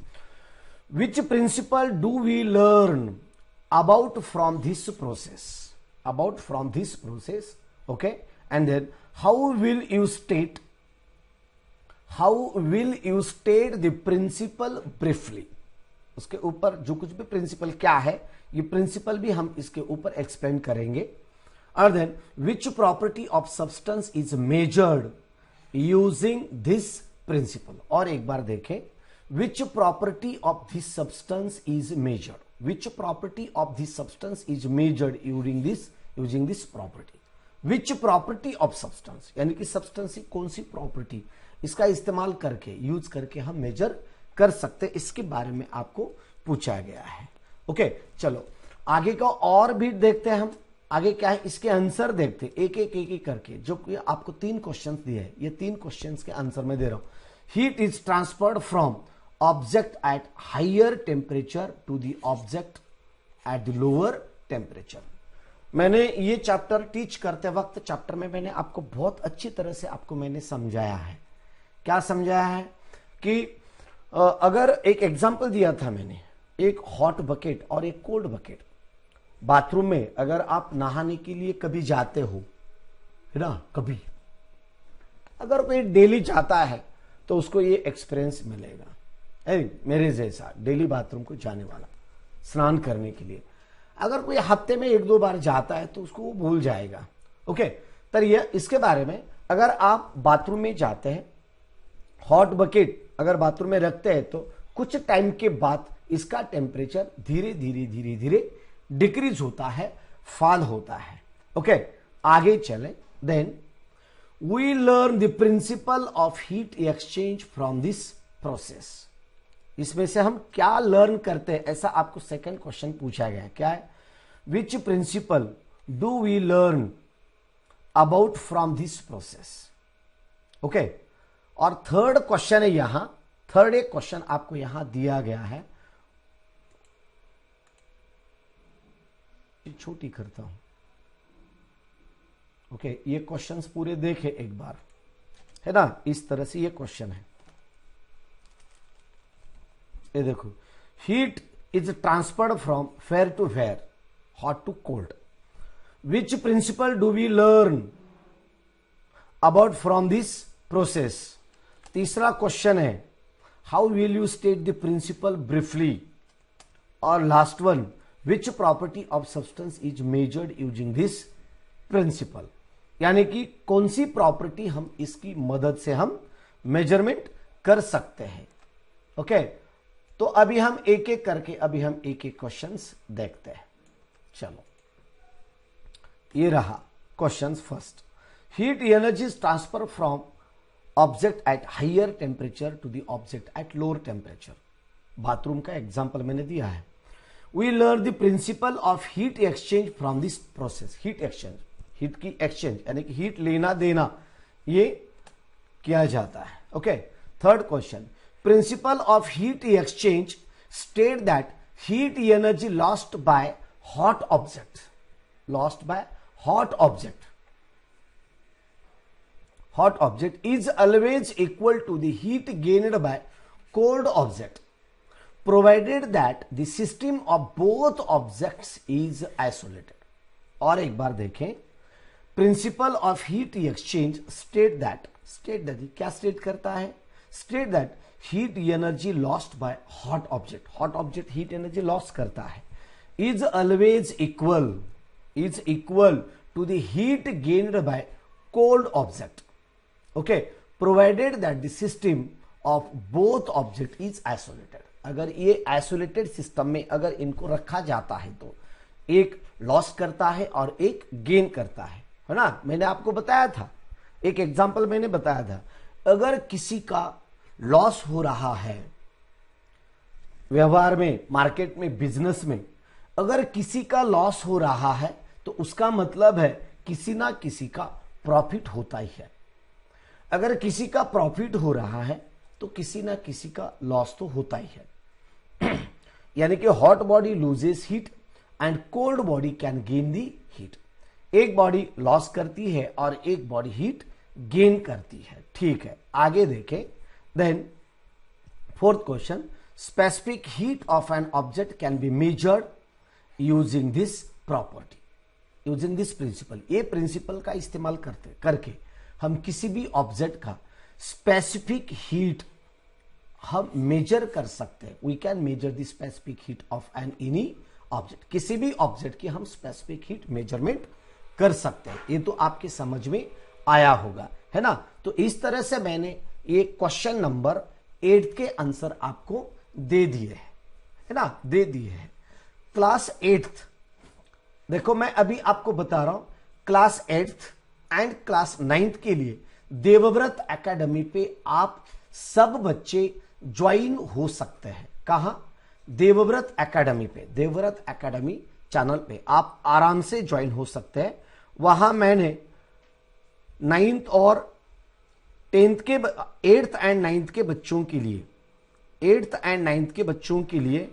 which principle do we learn about from this process, about from this process. Okay, and then how will you state the principle briefly. उसके ऊपर जो कुछ भी प्रिंसिपल क्या है, ये प्रिंसिपल भी हम इसके ऊपर एक्सप्लेन करेंगे। और then which property of substance is measured using this principle. और एक बार देखें, which property of this substance is measured, which property of this substance is measured using this property. Which property of substance यानी कि substance की कौन सी property, इसका इस्तेमाल करके यूज करके हम मेजर कर सकते हैं, इसके बारे में आपको पूछा गया है। ओके, चलो आगे का और भी देखते हैं हम। आगे क्या है इसके आंसर देखते हैं एक एक करके। जो आपको 3 क्वेश्चंस दिए हैं, ये 3 क्वेश्चंस के आंसर मैं दे रहा हूं। Heat is transferred from object at higher temperature to the object at the lower temperature. मैंने ये चैप्टर टीच करते वक्त चैप्टर में मैंने आपको बहुत अच्छी तरह से आपको मैंने समझाया है। क्या समझाया है कि अगर एक एग्जांपल दिया था मैंने, एक हॉट बकेट और एक कोल्ड बकेट। बाथरूम में अगर आप नहाने के लिए कभी जाते हो, है ना, कभी अगर कोई डेली जाता है तो उसको ये एक्सपीरियंस मिलेगा। मेरे जैसा डेली बाथरूम को जाने वाला स्नान करने के लिए, अगर कोई हफ्ते में 1-2 बार जाता है तो उसको वो भूल जाएगा। ओके, तो ये इसके बारे में, अगर आप बाथरूम में जाते हैं, हॉट बकेट अगर बाथरूम में रखते हैं तो कुछ टाइम के बाद इसका टेम्परेचर धीरे धीरे डिक्रीज होता है, फॉल होता है। ओके, आगे चले। Then we learn the principle of heat exchange from this process. इसमें से हम क्या लर्न करते हैं, ऐसा आपको सेकंड क्वेश्चन पूछा गया है। क्या है? Which principle do we learn about from this process. Okay, और थर्ड क्वेश्चन है यहां, थर्ड एक क्वेश्चन आपको यहां दिया गया है, छोटी करता हूं। ओके, ये क्वेश्चंस पूरे देखे एक बार, है ना, इस तरह से ये क्वेश्चन है। ये देखो, heat is transferred from where to where, hot to cold. Which principle do we learn about from this process. तीसरा क्वेश्चन है, how will you state the principle briefly. और last one, which property of substance is measured using this principle, यानी कि कौन सी property हम इसकी मदद से हम मेजरमेंट कर सकते हैं। ओके, तो अभी हम एक एक करके क्वेश्चंस देखते हैं। चलो, ये रहा questions. First, heat energy is transfer from object at higher temperature to the object at lower temperature. Bathroom का एग्जांपल मैंने दिया है। We learn the principle of heat exchange from this process. Heat exchange, heat की exchange यानी कि heat लेना देना ये किया जाता है। Okay, third question, principle of heat exchange state that heat energy lost by hot object, lost by hot object is always equal to the heat gained by cold object provided that the system of both objects is isolated। और एक बार देखें, principal of heat exchange state that क्या state करता है? State that heat energy lost by hot object heat energy loss करता है, is always equal to the heat gained by cold object, okay, provided that the system of both object is isolated। अगर ये isolated system में अगर इनको रखा जाता है तो एक लॉस करता है और एक गेन करता है ना। मैंने आपको बताया था, एक एग्जांपल मैंने बताया था, अगर किसी का लॉस हो रहा है व्यवहार में, मार्केट में, बिजनेस में, अगर किसी का लॉस हो रहा है तो उसका मतलब है किसी ना किसी का प्रॉफिट होता ही है। अगर किसी का प्रॉफिट हो रहा है तो किसी ना किसी का लॉस तो होता ही है। यानी कि hot body loses heat and cold body can gain the heat. एक बॉडी लॉस करती है और एक बॉडी हीट गेन करती है। ठीक है, आगे देखें। Then fourth question, specific heat of an object can be measured using this property, using this principle. ये प्रिंसिपल का इस्तेमाल करके हम किसी भी ऑब्जेक्ट का स्पेसिफिक हीट हम मेजर कर सकते हैं। We can measure the specific heat of an any object. किसी भी ऑब्जेक्ट की हम स्पेसिफिक हीट मेजरमेंट कर सकते हैं। ये तो आपके समझ में आया होगा, है ना। तो इस तरह से मैंने ये क्वेश्चन नंबर 8 के आंसर आपको दे दिए है ना, दे दिए हैं। क्लास 8th, देखो मैं अभी आपको बता रहा हूं, class 8th and class 9th के लिए देवव्रत एकेडमी पे आप सब बच्चे ज्वाइन हो सकते हैं। कहां? देवव्रत एकेडमी पे, देवव्रत एकेडमी चैनल पे आप आराम से ज्वाइन हो सकते हैं। वहां मैंने 9th और 10th के 8th एंड 9th के बच्चों के लिए, 8th एंड 9th के बच्चों के लिए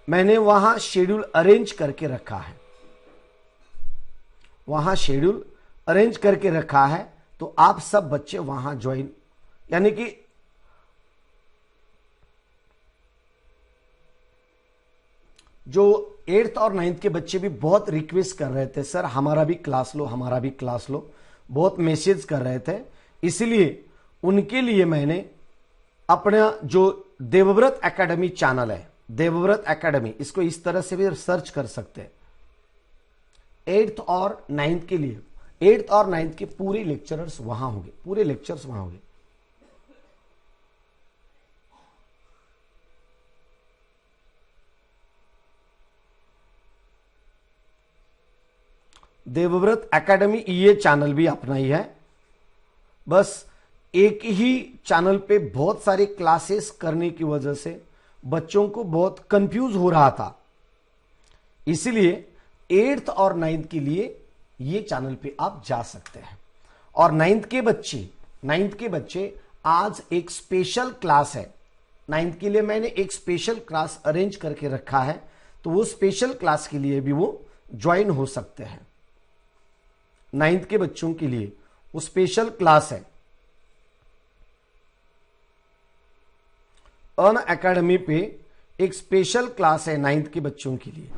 मैंने वहां शेड्यूल अरेंज करके रखा है, वहां शेड्यूल अरेंज करके रखा है। तो आप सब बच्चे वहां ज्वाइन, यानी कि जो 8th और 9th के बच्चे भी बहुत रिक्वेस्ट कर रहे थे, सर हमारा भी क्लास लो, हमारा भी क्लास लो, बहुत मैसेज कर रहे थे। इसलिए उनके लिए मैंने अपना जो देवव्रत एकेडमी चैनल है, देवव्रत एकेडमी, इसको इस तरह से भी सर्च कर सकते हैं। 8th और 9th के लिए, 8th और 9th के पूरे लेक्चरर्स वहां होंगे, पूरे लेक्चर्स वहां होंगे। देवव्रत एकेडमी ये चैनल भी अपना ही है। बस एक ही चैनल पे बहुत सारे क्लासेस करने की वजह से बच्चों को बहुत कंफ्यूज हो रहा था, इसलिए 8th और 9th के लिए ये चैनल पे आप जा सकते हैं। और 9th के बच्चे आज एक स्पेशल क्लास है, 9th के लिए मैंने एक स्पेशल क्लास अरेंज करके रखा है, तो वो स्पेशल क्लास के लिए भी वो ज्वाइन हो सकते हैं। 9th के बच्चों के लिए वो स्पेशल क्लास है। अन एकेडमी पे एक स्पेशल क्लास है 9th के बच्चों के लिए।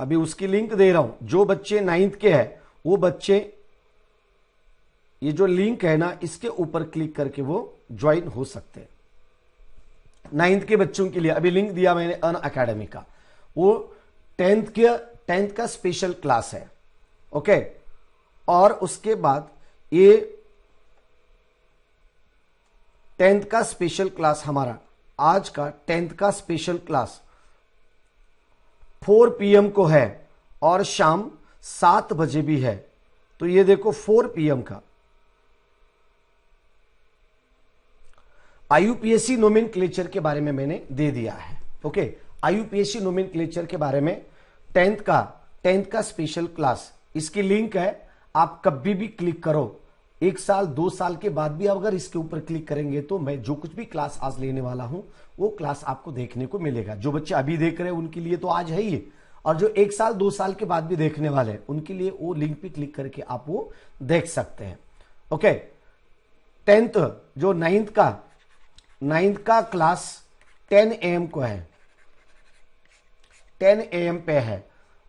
अभी उसकी लिंक दे रहा हूं। जो बच्चे 9th के हैं वो बच्चे ये जो लिंक है ना इसके ऊपर क्लिक करके वो ज्वाइन हो सकते हैं। 9th के बच्चों के लिए अभी लिंक दिया मैंने अन अकेडमी का, वो 10th का स्पेशल क्लास है। ओके, और उसके बाद ये 10th का स्पेशल क्लास हमारा आज का 10th का स्पेशल क्लास 4 PM को है और शाम 7 बजे भी है। तो ये देखो 4 PM का आईयूपीएससी नोमेनक्लेचर के बारे में मैंने दे दिया है। ओके, आईयूपीएससी नोमेनक्लेचर के बारे में 10th का स्पेशल क्लास, इसकी लिंक है। आप कभी भी क्लिक करो, 1 साल 2 साल के बाद भी अगर इसके ऊपर क्लिक करेंगे तो मैं जो कुछ भी क्लास आज लेने वाला हूं वो क्लास आपको देखने को मिलेगा। जो बच्चे अभी देख रहे हैं उनके लिए तो आज है ही, और जो 1 साल 2 साल के बाद भी देखने वाले हैं उनके लिए वो लिंक पे क्लिक करके आप वो देख सकते हैं। ओके, 10th जो 9th का क्लास 10 AM को है, 10 AM पे है,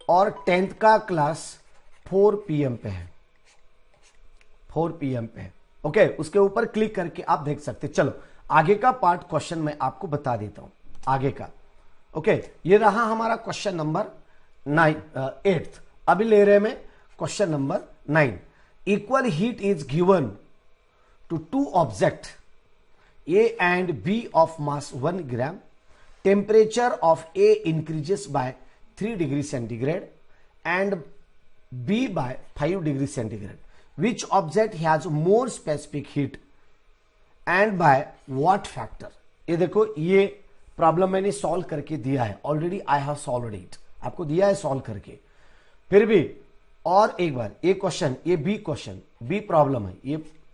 और 10th का क्लास 4 PM पे है, 4 PM पे है। ओके, उसके ऊपर क्लिक करके आप देख सकते हैं। चलो आगे का पार्ट क्वेश्चन मैं आपको बता देता हूं आगे का। ओके, ये रहा हमारा क्वेश्चन नंबर 8th। अभी ले रहे में question number 9। Equal heat is given to 2 object A and B of mass 1 gram. Temperature of A increases by 3 degrees centigrade and B by 5 degrees centigrade. Which object has more specific heat and by what factor? ये देखो, ये problem मैंने solve करके दिया है already. I have solved it, आपको दिया है सॉल्व करके। फिर भी और एक बार ये क्वेश्चन, ये बी क्वेश्चन, बी प्रॉब्लम है,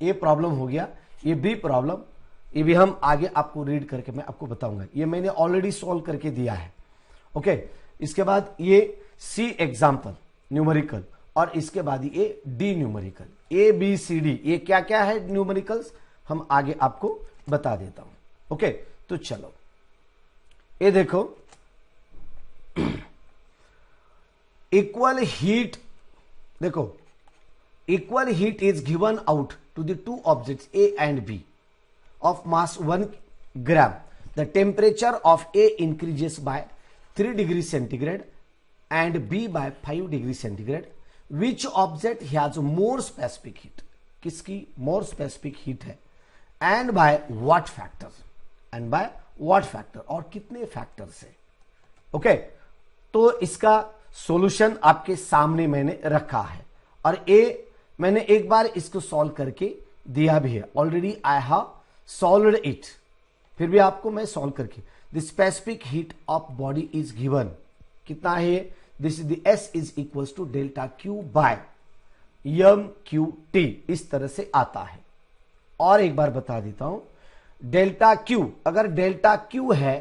ये प्रॉब्लम हो गया, ये बी प्रॉब्लम, ये भी हम आगे आपको रीड करके मैं आपको बताऊंगा। ये मैंने ऑलरेडी सॉल्व करके दिया है। ओके, इसके बाद ये सी एग्जाम्पल न्यूमेरिकल, और इसके बाद ये D numerical, A B C D, ये क्या क्या है न्यूमेरिकल्स हम आगे आपको बता देता हूं। ओके, तो चलो ये देखो, इक्वल हीट, देखो equal heat is given out to the 2 objects A and B of mass 1 gram. The temperature of A increases by 3 degrees centigrade and B by 5 degrees centigrade. Which object has more specific heat? किसकी more specific heat है? And by what factor? And by what factor? और कितने factor से? Okay, तो इसका solution आपके सामने मैंने रखा है, और ए मैंने एक बार इसको सॉल्व करके दिया भी है already. I have solved it, फिर भी आपको मैं सॉल्व करके, the specific heat of body is given, कितना है? This is the S is equals to delta Q by M Q T, इस तरह से आता है। और एक बार बता देता हूं, डेल्टा क्यू, अगर डेल्टा क्यू है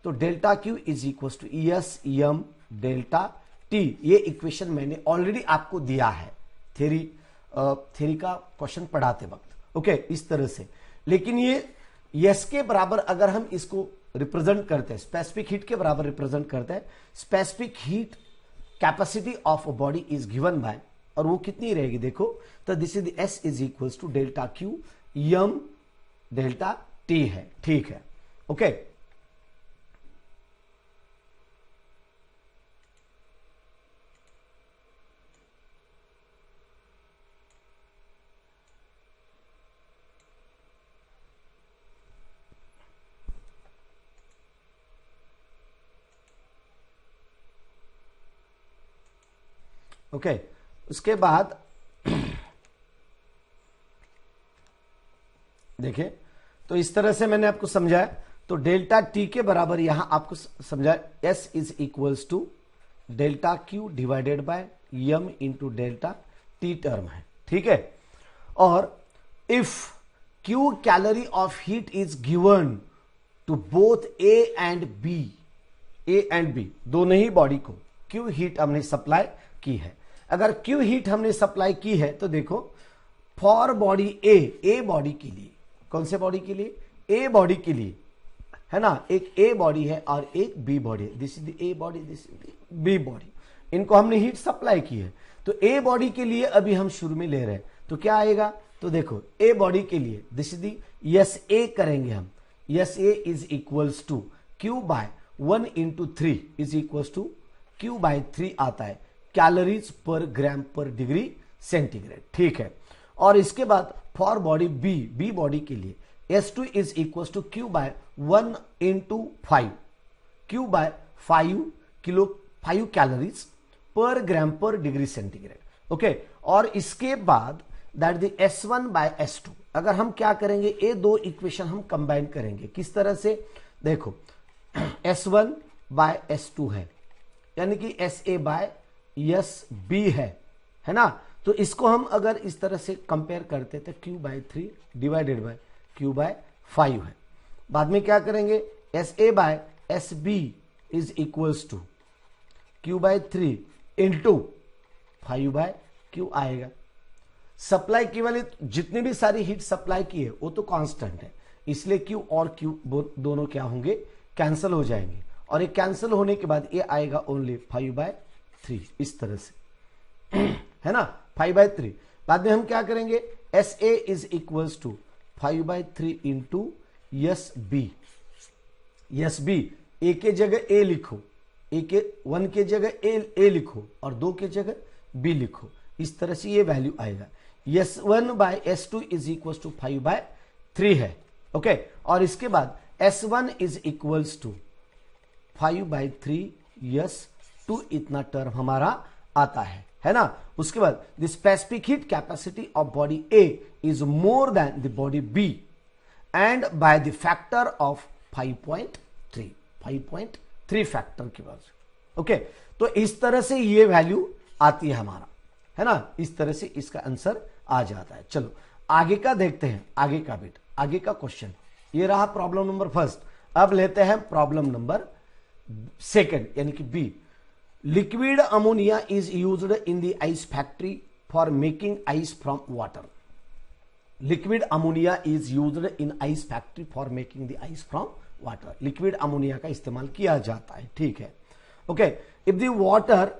तो delta Q is equals to S M delta T. ये इक्वेशन मैंने ऑलरेडी आपको दिया है थ्योरी का क्वेश्चन पढ़ाते वक्त। ओके, इस तरह से। लेकिन ये यस के बराबर अगर हम इसको रिप्रेजेंट करते हैं, स्पेसिफिक हीट के बराबर रिप्रेजेंट करते हैं, specific heat capacity of a body is given by, और वो कितनी रहेगी देखो, तो this is S is equals to delta Q M delta T है। ठीक है, ओके। ओके, उसके बाद देखिए, तो इस तरह से मैंने आपको समझाया। तो डेल्टा टी के बराबर यहां आपको समझाया, S is equals to delta Q divided by M into delta T term है। ठीक है, और if Q calorie of heat is given to both A and B, दोनों ही बॉडी को क्यू हीट हमने सप्लाई की है। अगर क्यू हीट हमने सप्लाई की है तो देखो, फॉर बॉडी ए बॉडी के लिए, कौन से बॉडी के लिए? ए बॉडी के लिए, है ना, एक ए बॉडी है और एक बी बॉडी है। This is the A body, this is the B body. इनको हमने हीट सप्लाई की है। तो ए बॉडी के लिए अभी हम शुरू में ले रहे हैं, तो क्या आएगा, तो देखो ए बॉडी के लिए this is the S A करेंगे हम, S A is equals to Q by 1 into 3 is equals to Q by 3 आता है कैलोरीज पर ग्राम पर डिग्री सेंटीग्रेड, ठीक है। और इसके बाद for body B, B body के लिए S2 is equals to Q by 1 into 5, Q by 5 calories per gram पर डिग्री सेंटीग्रेड, ओके। और इसके बाद that the S1 bye S2, अगर हम क्या करेंगे, ये दो इक्वेशन हम कंबाइन करेंगे, किस तरह से, देखो S1 बाय S2 है, यानी कि SA बाय SB है ना। तो इसको हम अगर इस तरह से कंपेयर करते तो Q by 3 divided by Q by 5 है। बाद में क्या करेंगे, SA by SB is equals to Q by 3 into 5 by Q आएगा। सप्लाई की वाली जितनी भी सारी हीट सप्लाई की है वो तो कांस्टेंट है, इसलिए क्यू और क्यू दोनों क्या होंगे, कैंसिल हो जाएंगे। और ये कैंसिल होने के बाद ये आएगा ओनली 5/3 इस तरह से है ना, 5/3। बाद में हम क्या करेंगे, S A is equals to 5/3 into S B, S B A के जगह ए लिखो, ए के 1 के जगह ए लिखो और 2 के जगह बी लिखो, इस तरह से ये वैल्यू आएगा। S1 bye S2 is equals to 5/3 है, ओके। और इसके बाद S1 is equals to 5/3 S2 इतना टर्म हमारा आता है ना। उसके बाद the specific heat capacity of body A is more than the body B and by the factor of 5.3 factor की वजह से, ओके। तो इस तरह से ये वैल्यू आती है हमारा, है ना, इस तरह से इसका आंसर आ जाता है। चलो आगे का देखते हैं, आगे का बिट, आगे का क्वेश्चन ये रहा प्रॉब्लम नंबर फर्स्ट। अब लेते हैं प्रॉब्लम नंबर सेकंड, यानी कि B. Liquid ammonia is used in the ice factory for making ice from water. Liquid ammonia is used in ice factory for making the ice from water. Liquid ammonia का इस्तेमाल किया जाता है, ठीक है, okay. If the water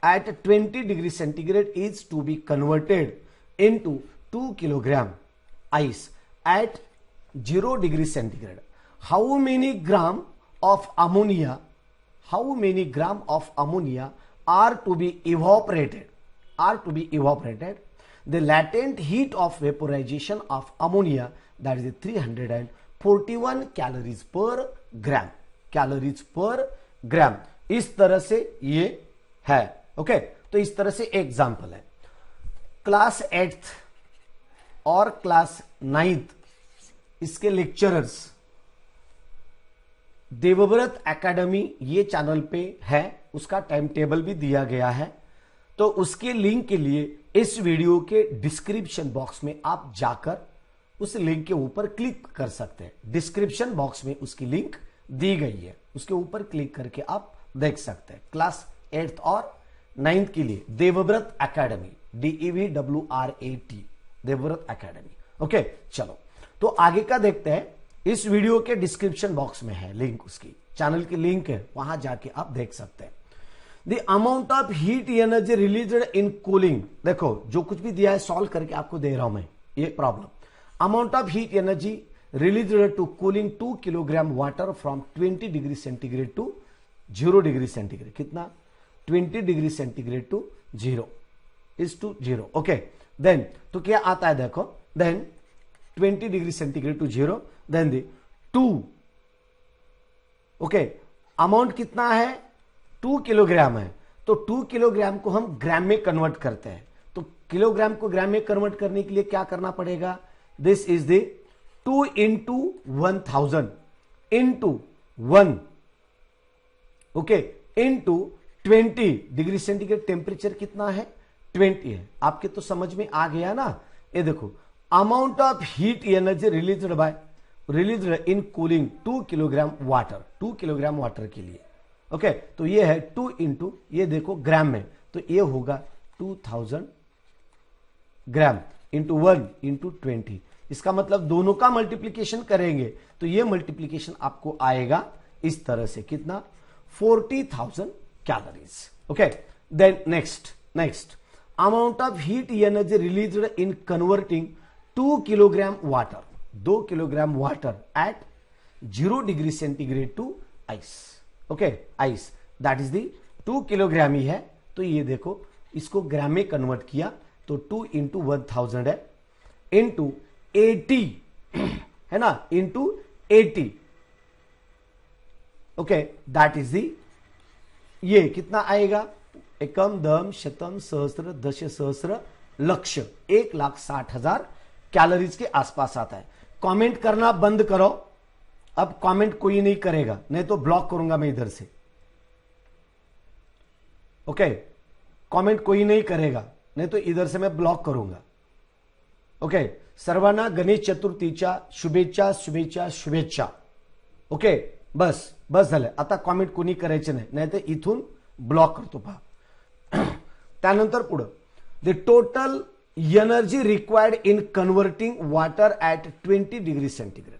at 20 degree centigrade is to be converted into 2 kilogram ice at 0 degree centigrade, how many gram of ammonia are to be evaporated, the latent heat of vaporization of ammonia, that is 341 calories per gram, इस तरह से ये है, okay. तो इस तरह से example है। क्लास 8th और क्लास 9th इसके लेक्चरर्स देवव्रत एकेडमी ये चैनल पे है, उसका टाइम टेबल भी दिया गया है। तो उसके लिंक के लिए इस वीडियो के डिस्क्रिप्शन बॉक्स में आप जाकर उस लिंक के ऊपर क्लिक कर सकते हैं। डिस्क्रिप्शन बॉक्स में उसकी लिंक दी गई है, उसके ऊपर क्लिक करके आप देख सकते हैं। क्लास 8th और 9th के लिए Devvrat academy, DEVWRAT, Devvrat academy, okay. चलो तो आगे का देखते हैं। इस वीडियो के डिस्क्रिप्शन बॉक्स में है लिंक, उसकी चैनल की लिंक है, वहां जाके आप देख सकते हैं। The amount of heat energy released in cooling, देखो जो कुछ भी दिया है सॉल्व करके आपको दे रहा हूं मैं ये problem. Amount of heat energy released to cooling 2 kilogram water from 20 degree centigrade to 0 degree centigrade, कितना, 20 degree centigrade to 0 is two 0, okay. Then तो क्या आता है, देखो, then 20 degree centigrade to 0, then the 2, okay. Amount कितना है, 2 kilogram है, तो 2 किलोग्राम को हम ग्राम में कन्वर्ट करते हैं। तो किलोग्राम को ग्राम में कन्वर्ट करने के लिए क्या करना पड़ेगा, this is the 2 into 1000 into 1, okay, into 20 degree centigrade. Temperature कितना है, 20 है। आपके तो समझ में आ गया ना। ये देखो, amount of heat energy released in cooling 2 kilogram water, 2 kilogram water के लिए, ओके। तो ये है 2 इंटू, ये देखो ग्राम में, तो ये होगा 2000 ग्राम इंटू 1 इंटू 20। इसका मतलब दोनों का मल्टीप्लीकेशन करेंगे तो ये मल्टीप्लीकेशन आपको आएगा इस तरह से, कितना, 40,000 calories, okay. Then next amount of heat energy released in converting 2 kilogram water, 2 kilogram water at 0 degree centigrade to ice. Okay, ice that is the 2 kilogram ही है, तो ये देखो इसको ग्राम में कन्वर्ट किया तो 2 इंटू 1000 है, इंटू 80 है ना, इंटू 80. ओके, दैट इज दी, ये कितना आएगा, एकम दम शतम सहस्त्र दश सहस्त्र लक्ष, 1,60,000 कैलोरीज के आसपास आता है. कमेंट करना बंद करो, अब कमेंट कोई नहीं करेगा, नहीं तो ब्लॉक करूंगा मैं इधर से. ओके, कमेंट कोई नहीं करेगा, नहीं तो इधर से मैं ब्लॉक करूंगा. ओके, सर्वांना गणेश चतुर्थीच्या शुभेच्छा शुभेच्छा शुभेच्छा. ओके, बस बस झालं, आता कमेंट कोणी करायचे नाही, नाही तर इथून ब्लॉक करतो पहा. त्यानंतर पुढं, the total energy required in converting water at 20 degree centigrade,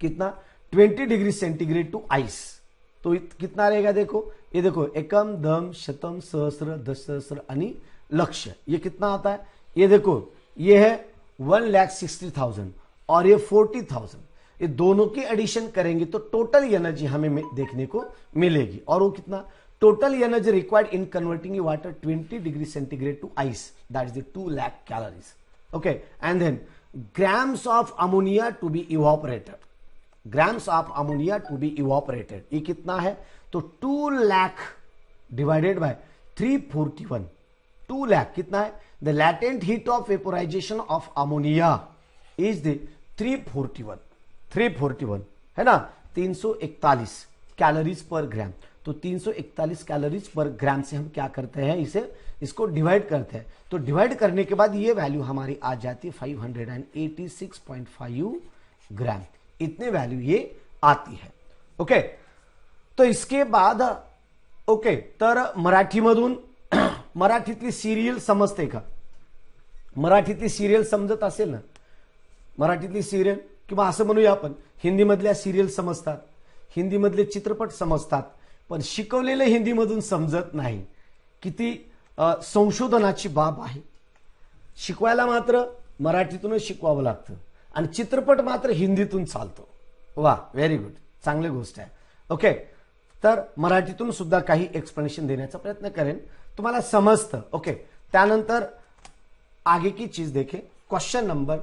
कितना, 20 डिग्री सेंटीग्रेड टू आइस, तो कितना रहेगा, देखो ये देखो, एकम दम शतम सहस्त्र दश सहस्त्र आणि लक्ष्य, ये कितना आता है, ये देखो ये है 1,60,000 और ये 40,000, ये दोनों की एडिशन करेंगे तो टोटल एनर्जी हमें देखने को मिलेगी. और वो कितना, total energy required in converting water 20 degree centigrade to ice, that is the 2 lakh calories. Okay, and then grams of ammonia to be evaporated, grams of ammonia to be evaporated, ये कितना है, तो 2 लाख डिवाइडेड बाय 341, 2 लाख कितना है, the latent heat of vaporisation of ammonia is the 341 है ना, 341 calories per ग्राम. तो 341 calories per ग्राम से हम क्या करते हैं, इसको डिवाइड करते हैं, तो डिवाइड करने के बाद ये वैल्यू हमारी आ जाती है 586.5 ग्राम, इतने वैल्यू ये आती है. ओके, तो इसके बाद ओके, तर मराठीमधून मराठीतली सिरियल समजते का, मराठीतली सिरियल समजत असेल ना, मराठीतली सिरियल, किंवा असं म्हणूया आपण हिंदीमधल्या सिरियल समजतात, हिंदीमधले चित्रपट समजतात, पण शिकवलेलं हिंदीमधून समजत नाही. किती संशोधनाची बाब आहे. शिकवायला मात्र मराठीतूनच शिकवावं लागतं आणि चित्रपट मात्र हिंदीतून चालतो. वा, व्हेरी गुड, चांगली गोष्ट आहे. ओके, तर मराठीतून सुद्धा काही एक्सप्लेनेशन देण्याचा प्रयत्न करेन, तुम्हाला समजतं. ओके, त्यानंतर आगे की चीज देखें, question number,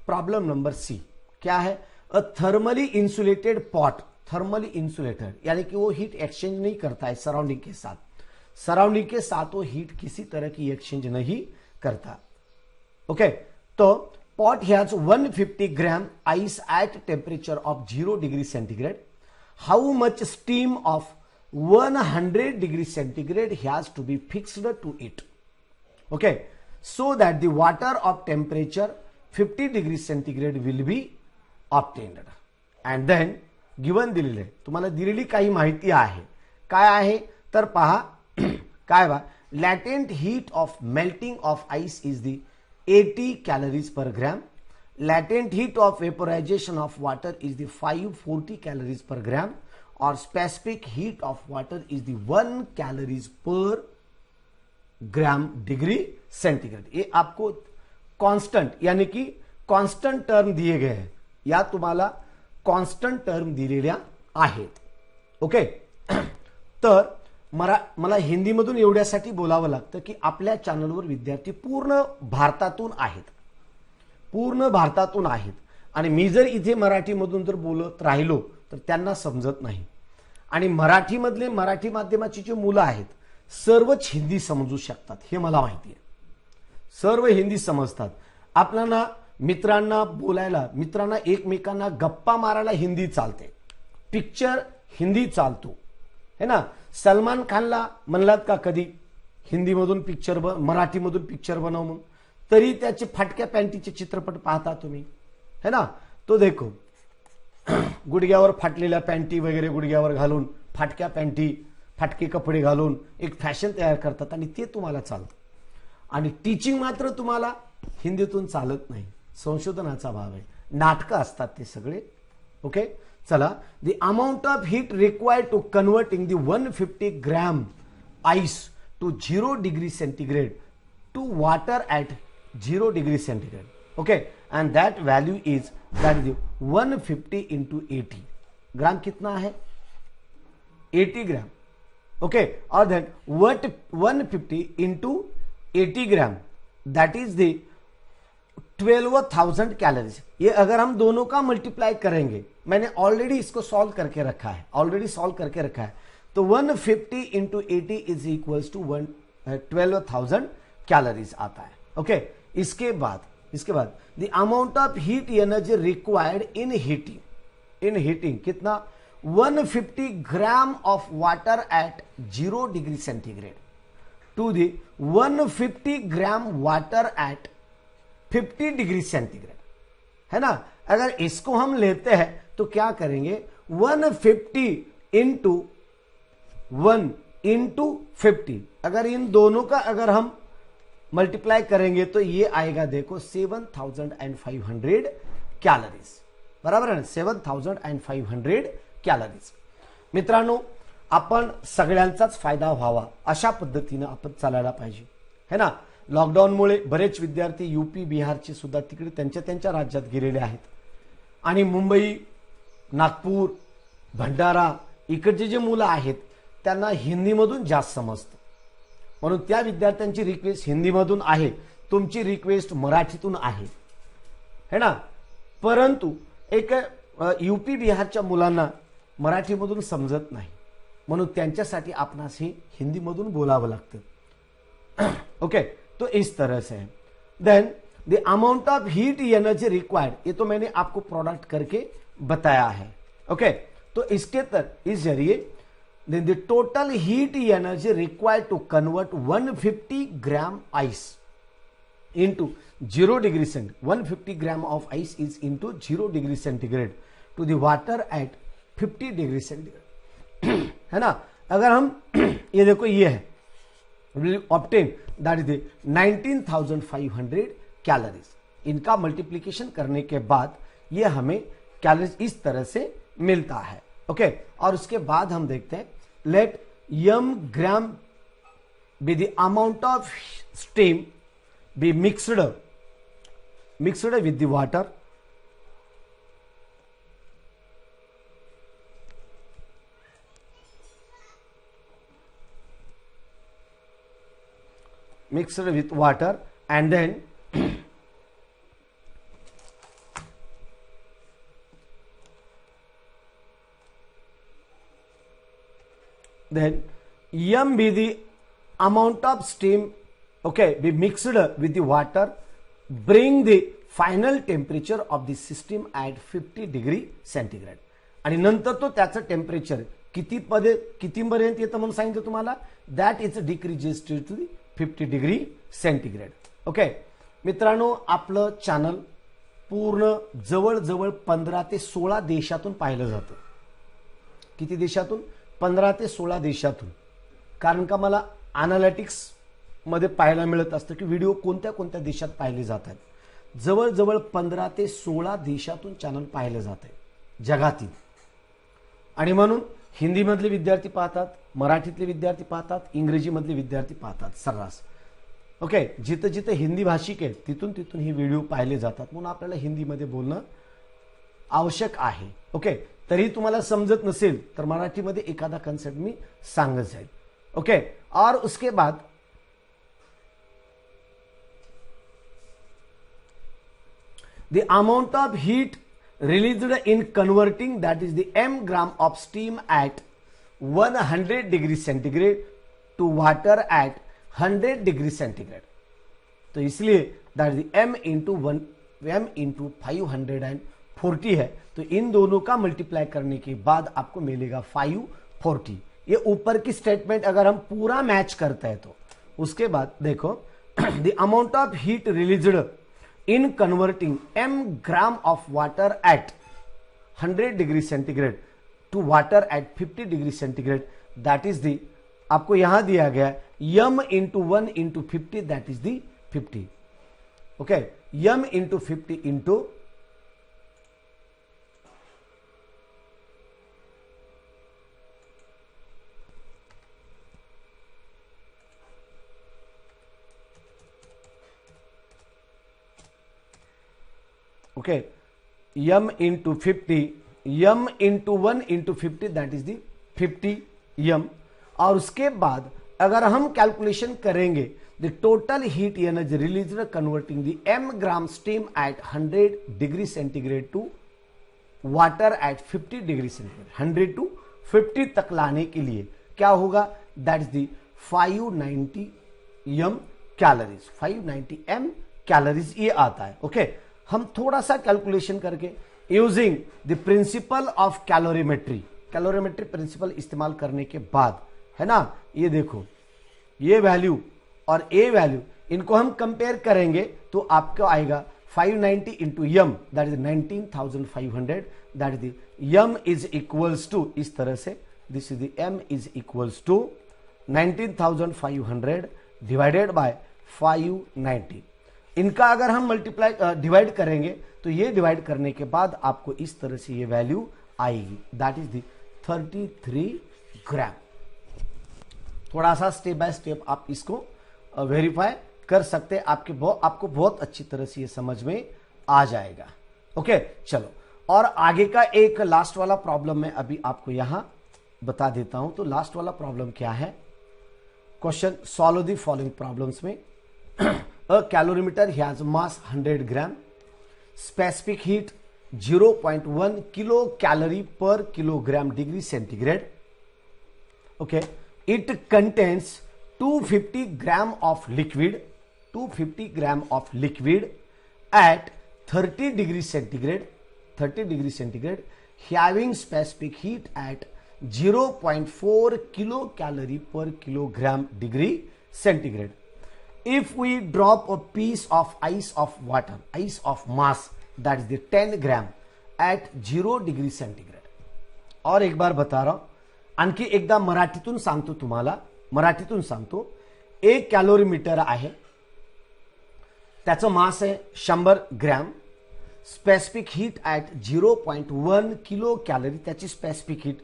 problem number C क्या है, a thermally insulated pot, thermally insulated यानी कि वो हीट एक्सचेंज नहीं करता है सराउंडिंग के साथ, सराउंडिंग के साथ वो हीट किसी तरह की एक्सचेंज नहीं करता. ओके, तो pot has 150 gram ice at temperature of 0 degree centigrade. How much steam of 100 degree centigrade has to be fixed to it. Okay, so that the water of temperature 50 degree centigrade will be obtained. And then given दिलेले, तुम्हाला दिलेली काही माहिती आहे, काय आहे तर पहा, काय बा, latent heat of melting of ice is the 80 calories per gram, latent heat of vaporisation of water is the 540 calories per gram, और specific heat of water is the 1 calories per gram degree centigrade. ये आपको constant यानी कि constant term दिए गए हैं, या तुम्हाला कांस्टेंट टर्म दिलेल्या आहेत. ओके, तर मला हिंदीमधून एवढ्यासाठी बोलावं लागतं की आपल्या चॅनलवर विद्यार्थी पूर्ण भारतातून आहेत, पूर्ण भारतातून आहेत, आणि मी जर इथे मराठीमधून जर बोलत राहिलो तर त्यांना समजत नाही. आणि मराठीमधले, मराठी माध्यमाची जी मुलं आहेत सर्वच हिंदी समजू शकतात, हे मला माहिती आहे, सर्व हिंदी समजतात. आपल्याला मित्रांना बोलायला, मित्रांना एकमेकांना गप्पा मारायला हिंदी चालते, पिक्चर हिंदी चालतो है ना. सलमान खानला म्हणलात का कधी हिंदीमधून पिक्चर, मराठीमधून पिक्चर बनव म्हणून, तरी त्याचे फाटक्या पॅन्टीचे चित्रपट पाहता तुम्ही है ना. तो देखो गुडघ्यावर फाटलेल्या पॅन्टी वगैरे गुडघ्यावर घालून, फाटक्या पॅन्टी, फाटके कपडे घालून एक फॅशन तयार करतात आणि ते तुम्हाला चालतं. आणि टीचिंग मात्र तुम्हाला हिंदीतून चालत नाही, संशोधनाचा भाव आहे, नाटकं असतात ते सगळे. ओके, चला, the amount of heat required to converting the 150 gram ice to 0 degree centigrade to water at 0 degree centigrade. Okay, and that value is 150 into 80 ग्राम कितना है 80 ग्राम. Okay, or that what 150 into 80 gram that is the 12,000 calories. ये अगर हम दोनों का multiply करेंगे, मैंने already इसको सॉल्व करके रखा है, तो 150 into 80 is equals to 12,000 calories आता है. ओके, इसके बाद the amount of heat energy required in heating कितना 150 gram of water at 0 degree centigrade to the 150 gram water at 50 degree centigrade, है ना. अगर इसको हम लेते हैं तो क्या करेंगे 150 इंटू 1 इंटू 50, अगर इन दोनों का अगर हम मल्टीप्लाई करेंगे तो ये आएगा देखो 7,500 कैलोरीज. बराबर है, 7,500 कैलोरीज. मित्रांनो, आपण सगळ्यांचाच फायदा व्हावा अशा पद्धतीने आपण चालायला पाहिजे, है ना. लॉकडाऊनमुळे बरेच विद्यार्थी यूपी बिहारचे सुद्धा तिकडे त्यांच्या राज्यात गेलेले आहेत आणि मुंबई, नागपूर, भंडारा इकडचे जे मुलं आहेत त्यांना हिंदीमधून जास्त समजतं, म्हणून त्या विद्यार्थ्यांची रिक्वेस्ट हिंदीमधून आहे, तुमची रिक्वेस्ट मराठीतून आहे, है ना. परंतु एक यूपी बिहारच्या मुलांना मराठीमधून समजत नाही, म्हणून त्यांच्यासाठी आपणास हे हिंदीमधून बोलावं लागतं. ओके, तो इस तरह से है. Then the amount of heat energy required, ये तो मैंने आपको प्रोडक्ट करके बताया है. ओके, तो इसके इस जरिए then the total heat energy required to convert 150 gram ice into 0 degree centigrade, 150 gram of ice is into 0 degree centigrade to the water at 50 degree centigrade. है ना. अगर हम ये देखो ये है will obtain that is the 19,500 calories. इनका multiplication करने के बाद ये हमें कैलोरीज इस तरह से मिलता है. ओके, और उसके बाद हम देखते हैं let m gram be the amount of steam be mixed with the water and then m be the amount of steam, okay, be mixed with the water, bring the final temperature of the system at 50 degree centigrade. आणि नंतर तो त्याचं temperature कितीपर्यंत येतं म्हणून सांगितलं तुम्हाला, that is decreases to 50 degree centigrade. Okay मित्रांनो, आपलं चॅनल पूर्ण जवळजवळ 15 ते 16 देशातून पाहिलं जातं. किती देशातून? 15 ते 16 देशातून. कारण का मला अनालिटिक्स मध्ये पाहायला मिळत असतं की व्हिडिओ कोणत्या कोणत्या देशात पाहिले जातात. जवळजवळ 15 ते 16 देशातून चॅनल पाहिलं जात आहे जगातील. आणि म्हणून हिंदी मधले विद्यार्थी पाहतात, मराठीतले विद्यार्थी पाहतात, इंग्रजी मधले विद्यार्थी पाहतात सर्रास. ओके, जिथं जिथं हिंदी भाषिक आहेत तिथून तिथून हे व्हिडिओ पाहिले जातात, म्हणून आपल्याला हिंदीमध्ये बोलणं आवश्यक आहे. ओके, तरी तुम्हाला समजत नसेल तर मराठीमध्ये एखादा कन्सेप्ट मी सांगत जाईल. ओके, और उसके बाद the amount of heat released in converting, that is the m gram of steam at 100 degree centigrade to water at 100 degree centigrade. तो इसलिए that is the m into 540 है. तो इन दोनों का मल्टीप्लाई करने के बाद आपको मिलेगा 540. ये ऊपर की स्टेटमेंट अगर हम पूरा मैच करते हैं तो उसके बाद देखो the amount of heat released in converting m gram of water at 100 degree centigrade to water at 50 degree centigrade, that is the आपको यहां दिया गया m into 1 into 50, that is the 50. okay, m into 50 into okay, m into 50, m into 1 into 50 that is the 50 m। और उसके बाद अगर हम calculation करेंगे the total heat energy release converting the m gram steam at 100 degree centigrade to water at 50 degree centigrade, 100 to 50 तक लाने के लिए क्या होगा, that is the 590 m calories, 590 m calories ये आता है। ओके, हम थोड़ा सा कैलकुलेशन करके using the principle of calorimetry, calorimetry principle इस्तेमाल करने के बाद, है ना, ये देखो ये वैल्यू और ए वैल्यू इनको हम कंपेयर करेंगे तो आपको आएगा 590 into m that is 19,500, that is m is equals to, इस तरह से this is the m is equals to 19,500 divided by 590। इनका अगर हम मल्टीप्लाई डिवाइड करेंगे तो ये डिवाइड करने के बाद आपको इस तरह से ये वैल्यू आएगी, दैट इज द 33 ग्राम। थोड़ा सा स्टेप बाय स्टेप आप इसको वेरीफाई कर सकते हैं, आपको बहुत अच्छी तरह से ये समझ में आ जाएगा। ओके, चलो और आगे का एक लास्ट वाला प्रॉब्लम मैं अभी आपको यहां बता देता हूं। तो लास्ट वाला प्रॉब्लम क्या है, question solve the following problems में a calorimeter has mass 100 gram, specific heat 0.1 kilo calorie per kilogram degree centigrade. Okay, it contains 250 gram of liquid, 250 gram of liquid at 30 degree centigrade, 30 degree centigrade, having specific heat at 0.4 kilocalorie per kilogram degree centigrade. If we drop a piece of ice of water, ice of mass that is the 10 gram at 0 degree centigrade. और एक बार बता रहा हूं, आणखी एकदा मराठीतून सांगतो तुम्हाला, मराठीतून सांगतो, एक कॅलोरीमीटर आहे, त्याचं मास आहे 100 gram, specific heat at 0.1 kilo calorie, त्याची स्पेसिफिक हीट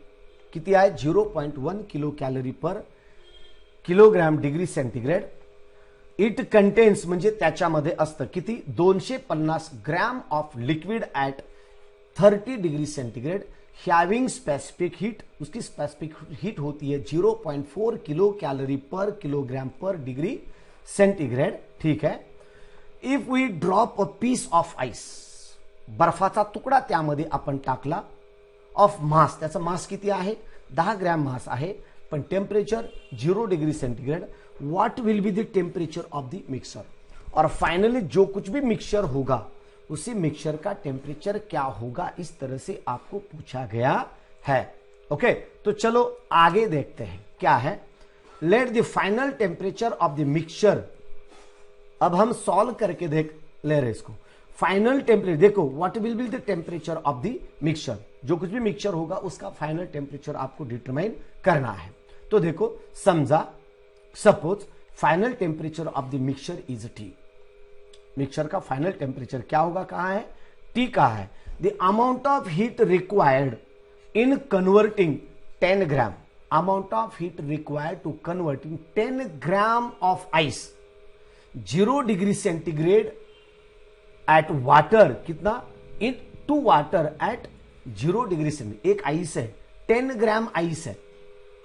किती आहे 0.1 kilo calorie per kilogram degree centigrade. It contains म्हणजे त्याच्यामध्ये असतं किती 250 gram of liquid at 30 degree centigrade, having specific heat, उसकी स्पेसिफिक हीट होती है 0.4 kilo calorie per kilogram per degree centigrade. ठीक है, if we drop a piece of ice, बर्फाचा तुकडा त्यामध्ये आपण टाकला, ऑफ मास, त्याचा मास किती आहे 10 ग्रॅम मास आहे, पण temperature 0 degree centigrade, what will be the temperature of the mixer, और फाइनली जो कुछ भी मिक्सचर होगा उसी मिक्सचर का टेम्परेचर क्या होगा, इस तरह से आपको पूछा गया है। ओके, तो चलो आगे देखते हैं क्या है। Let the final temperature of the mixture, अब हम सॉल्व करके देख ले रहे इसको। फाइनल टेम्परेचर देखो, what will be the temperature of the mixture, जो कुछ भी मिक्सचर होगा उसका फाइनल टेम्परेचर आपको डिटरमाइन करना है। तो देखो, समझा, suppose final temperature of the mixture is T, mixture का फाइनल टेम्परेचर क्या होगा, कहां है, टी कहां है, the amount of heat required in converting 10 gram, amount of heat required to converting 10 gram of ice 0 degree centigrade at water, कितना, into water at 0 degree centigrade. एक ice है, 10 gram ice है,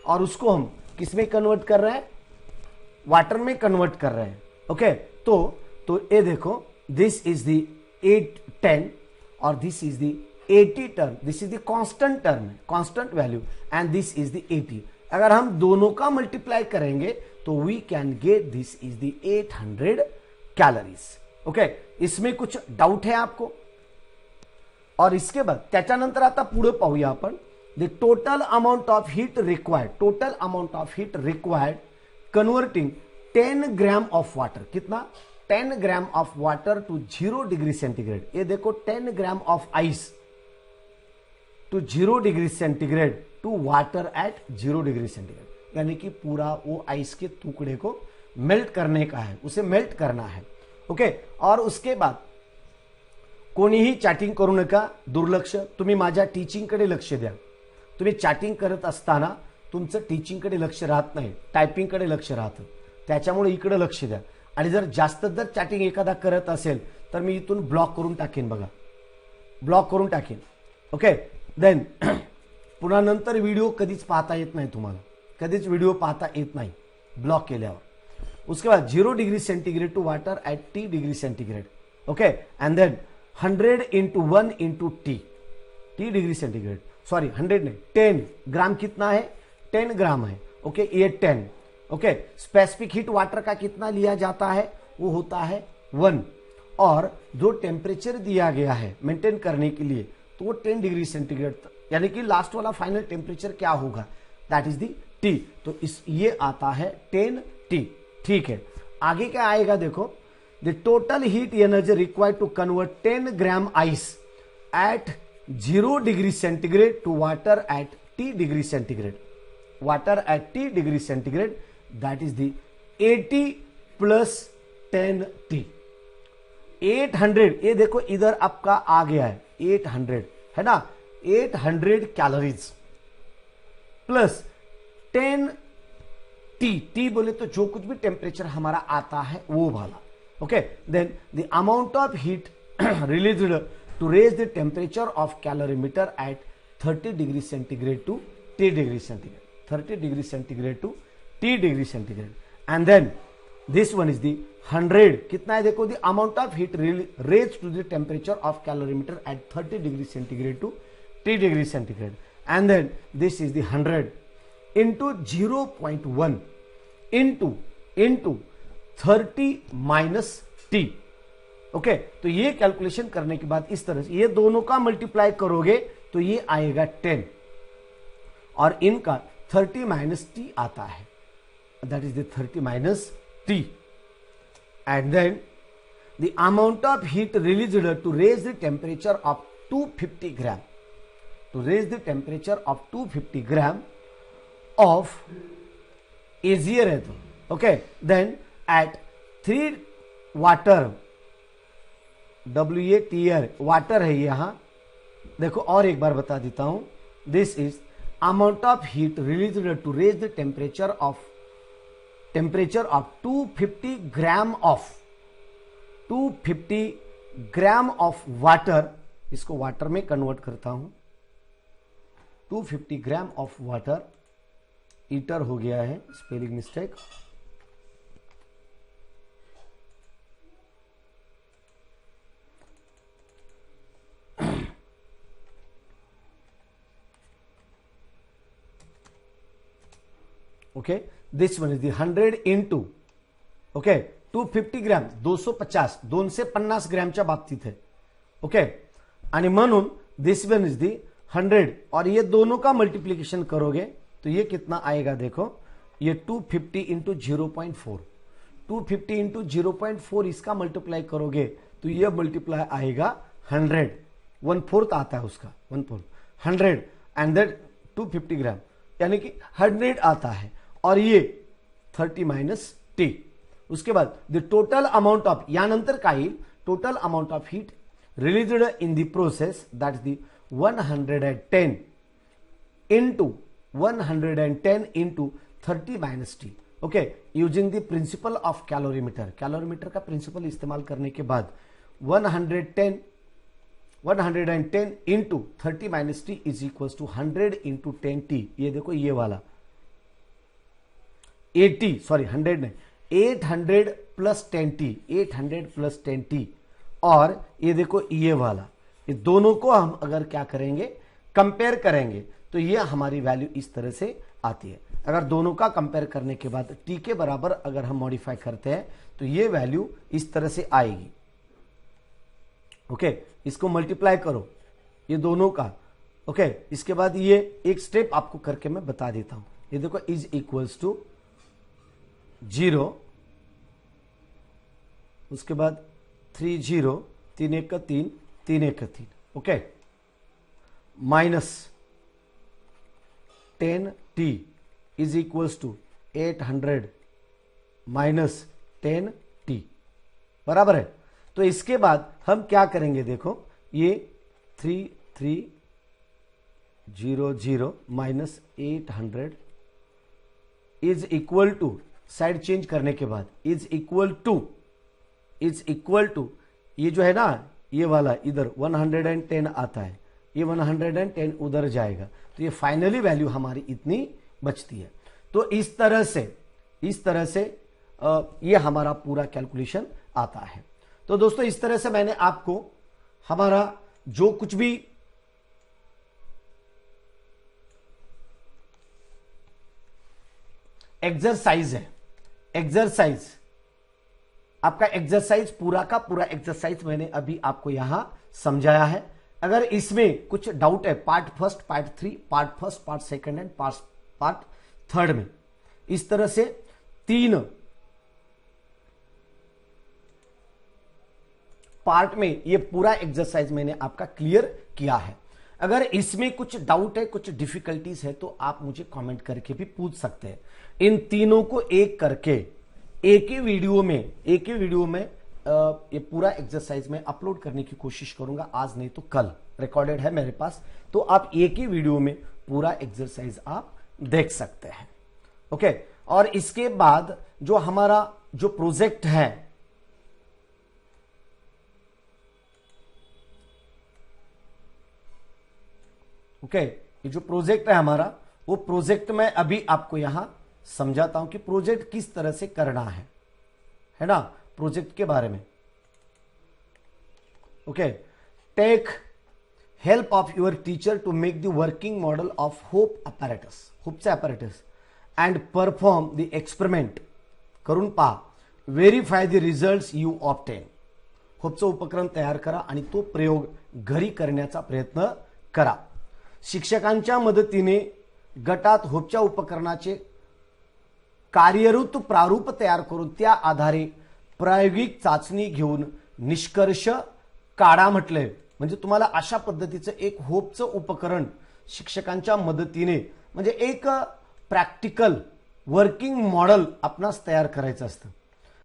और उसको हम किस में कन्वर्ट कर रहे हैं, वाटर में कन्वर्ट कर रहे हैं। ओके, तो ये देखो, दिस इज द 810 और this is the 80 term, this is the constant term, constant value, and this is the 80। अगर हम दोनों का मल्टीप्लाई करेंगे तो we can get this is the 800 calories. Okay, इसमें कुछ डाउट है आपको? और इसके बाद त्याच्यानंतर आता पुढे पाहूया आपण, the total amount of heat required, total amount of heat required converting 10 gram of water, कितना, 10 gram of water to 0 degree centigrade. ये देखो, 10 gram of ice to 0 degree centigrade to water at 0 degree centigrade, यानी कि पूरा वो ice के टुकड़े को मेल्ट करने का है, उसे मेल्ट करना है। ओके, और उसके बाद कोणीही चॅटिंग करू नका, दुर्लक्ष, तुम्ही माझ्या टीचिंगकडे लक्ष द्या। तुम्ही चॅटिंग करत असताना तुमचं टीचिंगकडे लक्ष राहत नाही, टायपिंगकडे लक्ष राहतं, त्याच्यामुळे इकडे लक्ष द्या। आणि जर जास्त जर चॅटिंग एखादा करत असेल तर मी इथून ब्लॉक करून टाकेन बघा, ब्लॉक करून टाकेन. ओके, देन पुन्हा नंतर व्हिडिओ कधीच पाहता येत नाही तुम्हाला, कधीच व्हिडिओ पाहता येत नाही ब्लॉक केल्यावर. उसके बाद 0 degree centigrade to water at T degree centigrade. Okay, and then 100 into 1 into T degree centigrade, sorry 100 नहीं, 10 ग्राम कितना है, 10 ग्राम है. ओके, ये 10. ओके, स्पेसिफिक हीट वाटर का कितना लिया जाता है, वो होता है 1. और जो टेम्परेचर दिया गया है मेंटेन करने के लिए, तो वो 10 डिग्री सेंटीग्रेड, यानी कि लास्ट वाला फाइनल टेम्परेचर क्या होगा, दैट इज दी T. तो इस ये आता है 10T. ठीक है, आगे क्या आएगा देखो, the total heat energy required to convert 10 gram ice at 0 degree centigrade to water at T degree centigrade, water at T degree centigrade, that is the 80 plus 10T. 800, ये देखो इधर आपका आ गया है 800, है ना, 800 कैलोरीज प्लस 10T. T बोले तो जो कुछ भी टेम्परेचर हमारा आता है वो वाला. Okay, then the amount of heat released to raise the temperature of calorimeter at 30 degree centigrade to T degree centigrade, 30 degree centigrade to T degree centigrade. And then this one is the 100, कितना है देखो, the amount of heat raise to the temperature of calorimeter at 30 degree centigrade to T degree centigrade. And then this is the 100 into 0.1 into 30 minus T. Okay, तो ये calculation करने के बाद इस तरह से ये दोनों का मल्टीप्लाई करोगे तो ये आएगा 10 और इनका 30 माइनस T आता है, that is the 30 minus T. And then the amount of heat released to raise the temperature of 250 gram, to raise the temperature of 250 gram of easier है तो. okay, then at 3 water, WATR water है यहां, देखो और एक बार बता देता हूं, this is amount of heat released to raise the temperature of 250 gram of 250 gram of water. इसको वाटर में कन्वर्ट करता हूं, 250 ग्राम ऑफ वाटर, ईटर हो गया है, spelling mistake. Okay, this one is the 100 into, okay, 250 gram 250, 250 ग्रॅमच्या बाबतीत है. Okay, आणि म्हणून दिस वन इज दी 100 और ये दोनों का मल्टीप्लीकेशन करोगे तो ये कितना आएगा देखो, ये 250 इंटू 0.4, 250 इंटू 0.4 इसका मल्टीप्लाई करोगे तो ये मल्टीप्लाई आएगा 100, 1/4 आता है उसका, 1/4 100 एंड दैट 250 ग्राम यानी कि 100 आता है और ये 30 माइनस T. उसके बाद द टोटल अमाउंट ऑफ, यानंतर काही total amount of heat released in the process, that is the 110 into 30 minus T. Okay, using the principle of calorimeter, calorimeter का प्रिंसिपल इस्तेमाल करने के बाद 110 into 30 minus T is equal to 100 into 10T. ये देखो ये वाला 80, सॉरी 100 नहीं, 800 प्लस 10T, 800 प्लस 10T. और ये देखो ये वाला, ये दोनों को हम अगर क्या करेंगे, कंपेयर करेंगे तो ये हमारी वैल्यू इस तरह से आती है. अगर दोनों का कंपेयर करने के बाद T के बराबर अगर हम मॉडिफाई करते हैं तो ये वैल्यू इस तरह से आएगी. ओके, इसको मल्टीप्लाई करो ये दोनों का. ओके, इसके बाद ये एक स्टेप आपको करके मैं बता देता हूं. ये देखो इज इक्वल्स टू 0, उसके बाद 30, 3 1 का 3, 3 1 का 3. Okay, minus 10T is equals to 800 minus 10T, बराबर है. तो इसके बाद हम क्या करेंगे देखो, ये 3300 minus 800 is equal to, side change करने के बाद इज इक्वल टू ये जो है ना, ये वाला इधर 110 आता है, ये 110 उधर जाएगा, तो ये फाइनली वैल्यू हमारी इतनी बचती है। तो इस तरह से ये हमारा पूरा कैलकुलेशन आता है। तो दोस्तों इस तरह से मैंने आपको हमारा जो कुछ भी एक्सरसाइज है, एक्सरसाइज आपका एक्सरसाइज पूरा का पूरा एक्सरसाइज मैंने अभी आपको यहां समझाया है। अगर इसमें कुछ डाउट है part first, part 3, part first, part second and part third में, इस तरह से 3 पार्ट में ये पूरा एक्सरसाइज मैंने आपका क्लियर किया है। अगर इसमें कुछ डाउट है, कुछ डिफिकल्टीज है, तो आप मुझे कमेंट करके भी पूछ सकते हैं। इन तीनों को एक करके एक ही वीडियो में ये पूरा एक्सरसाइज में अपलोड करने की कोशिश करूंगा, आज नहीं तो कल रिकॉर्डेड है मेरे पास, तो आप एक ही वीडियो में पूरा एक्सरसाइज आप देख सकते हैं। ओके, और इसके बाद जो हमारा जो प्रोजेक्ट है, ओके, ये जो प्रोजेक्ट है हमारा, वो प्रोजेक्ट में अभी आपको यहां समझाता हूं कि प्रोजेक्ट किस तरह से करना है ना, प्रोजेक्ट के बारे में। Okay, take help of your teacher to make the working model of Hope apparatus and perform the experiment करून पहा, verify the results you obtain. होपचं उपकरण तयार करा आणि तो प्रयोग घरी करण्याचा प्रयत्न करा। शिक्षकांच्या मदतीने गटात होपच्या उपकरणाचे कार्यरूप प्रारूप तयार करून त्या आधारे प्रायोगिक चाचणी घेऊन निष्कर्ष काढा म्हटले। म्हणजे तुम्हाला अशा पद्धतीचं एक होपचं उपकरण शिक्षकांच्या मदतीने, म्हणजे एक प्रॅक्टिकल वर्किंग मॉडेल आपणास तयार करायचं असतं।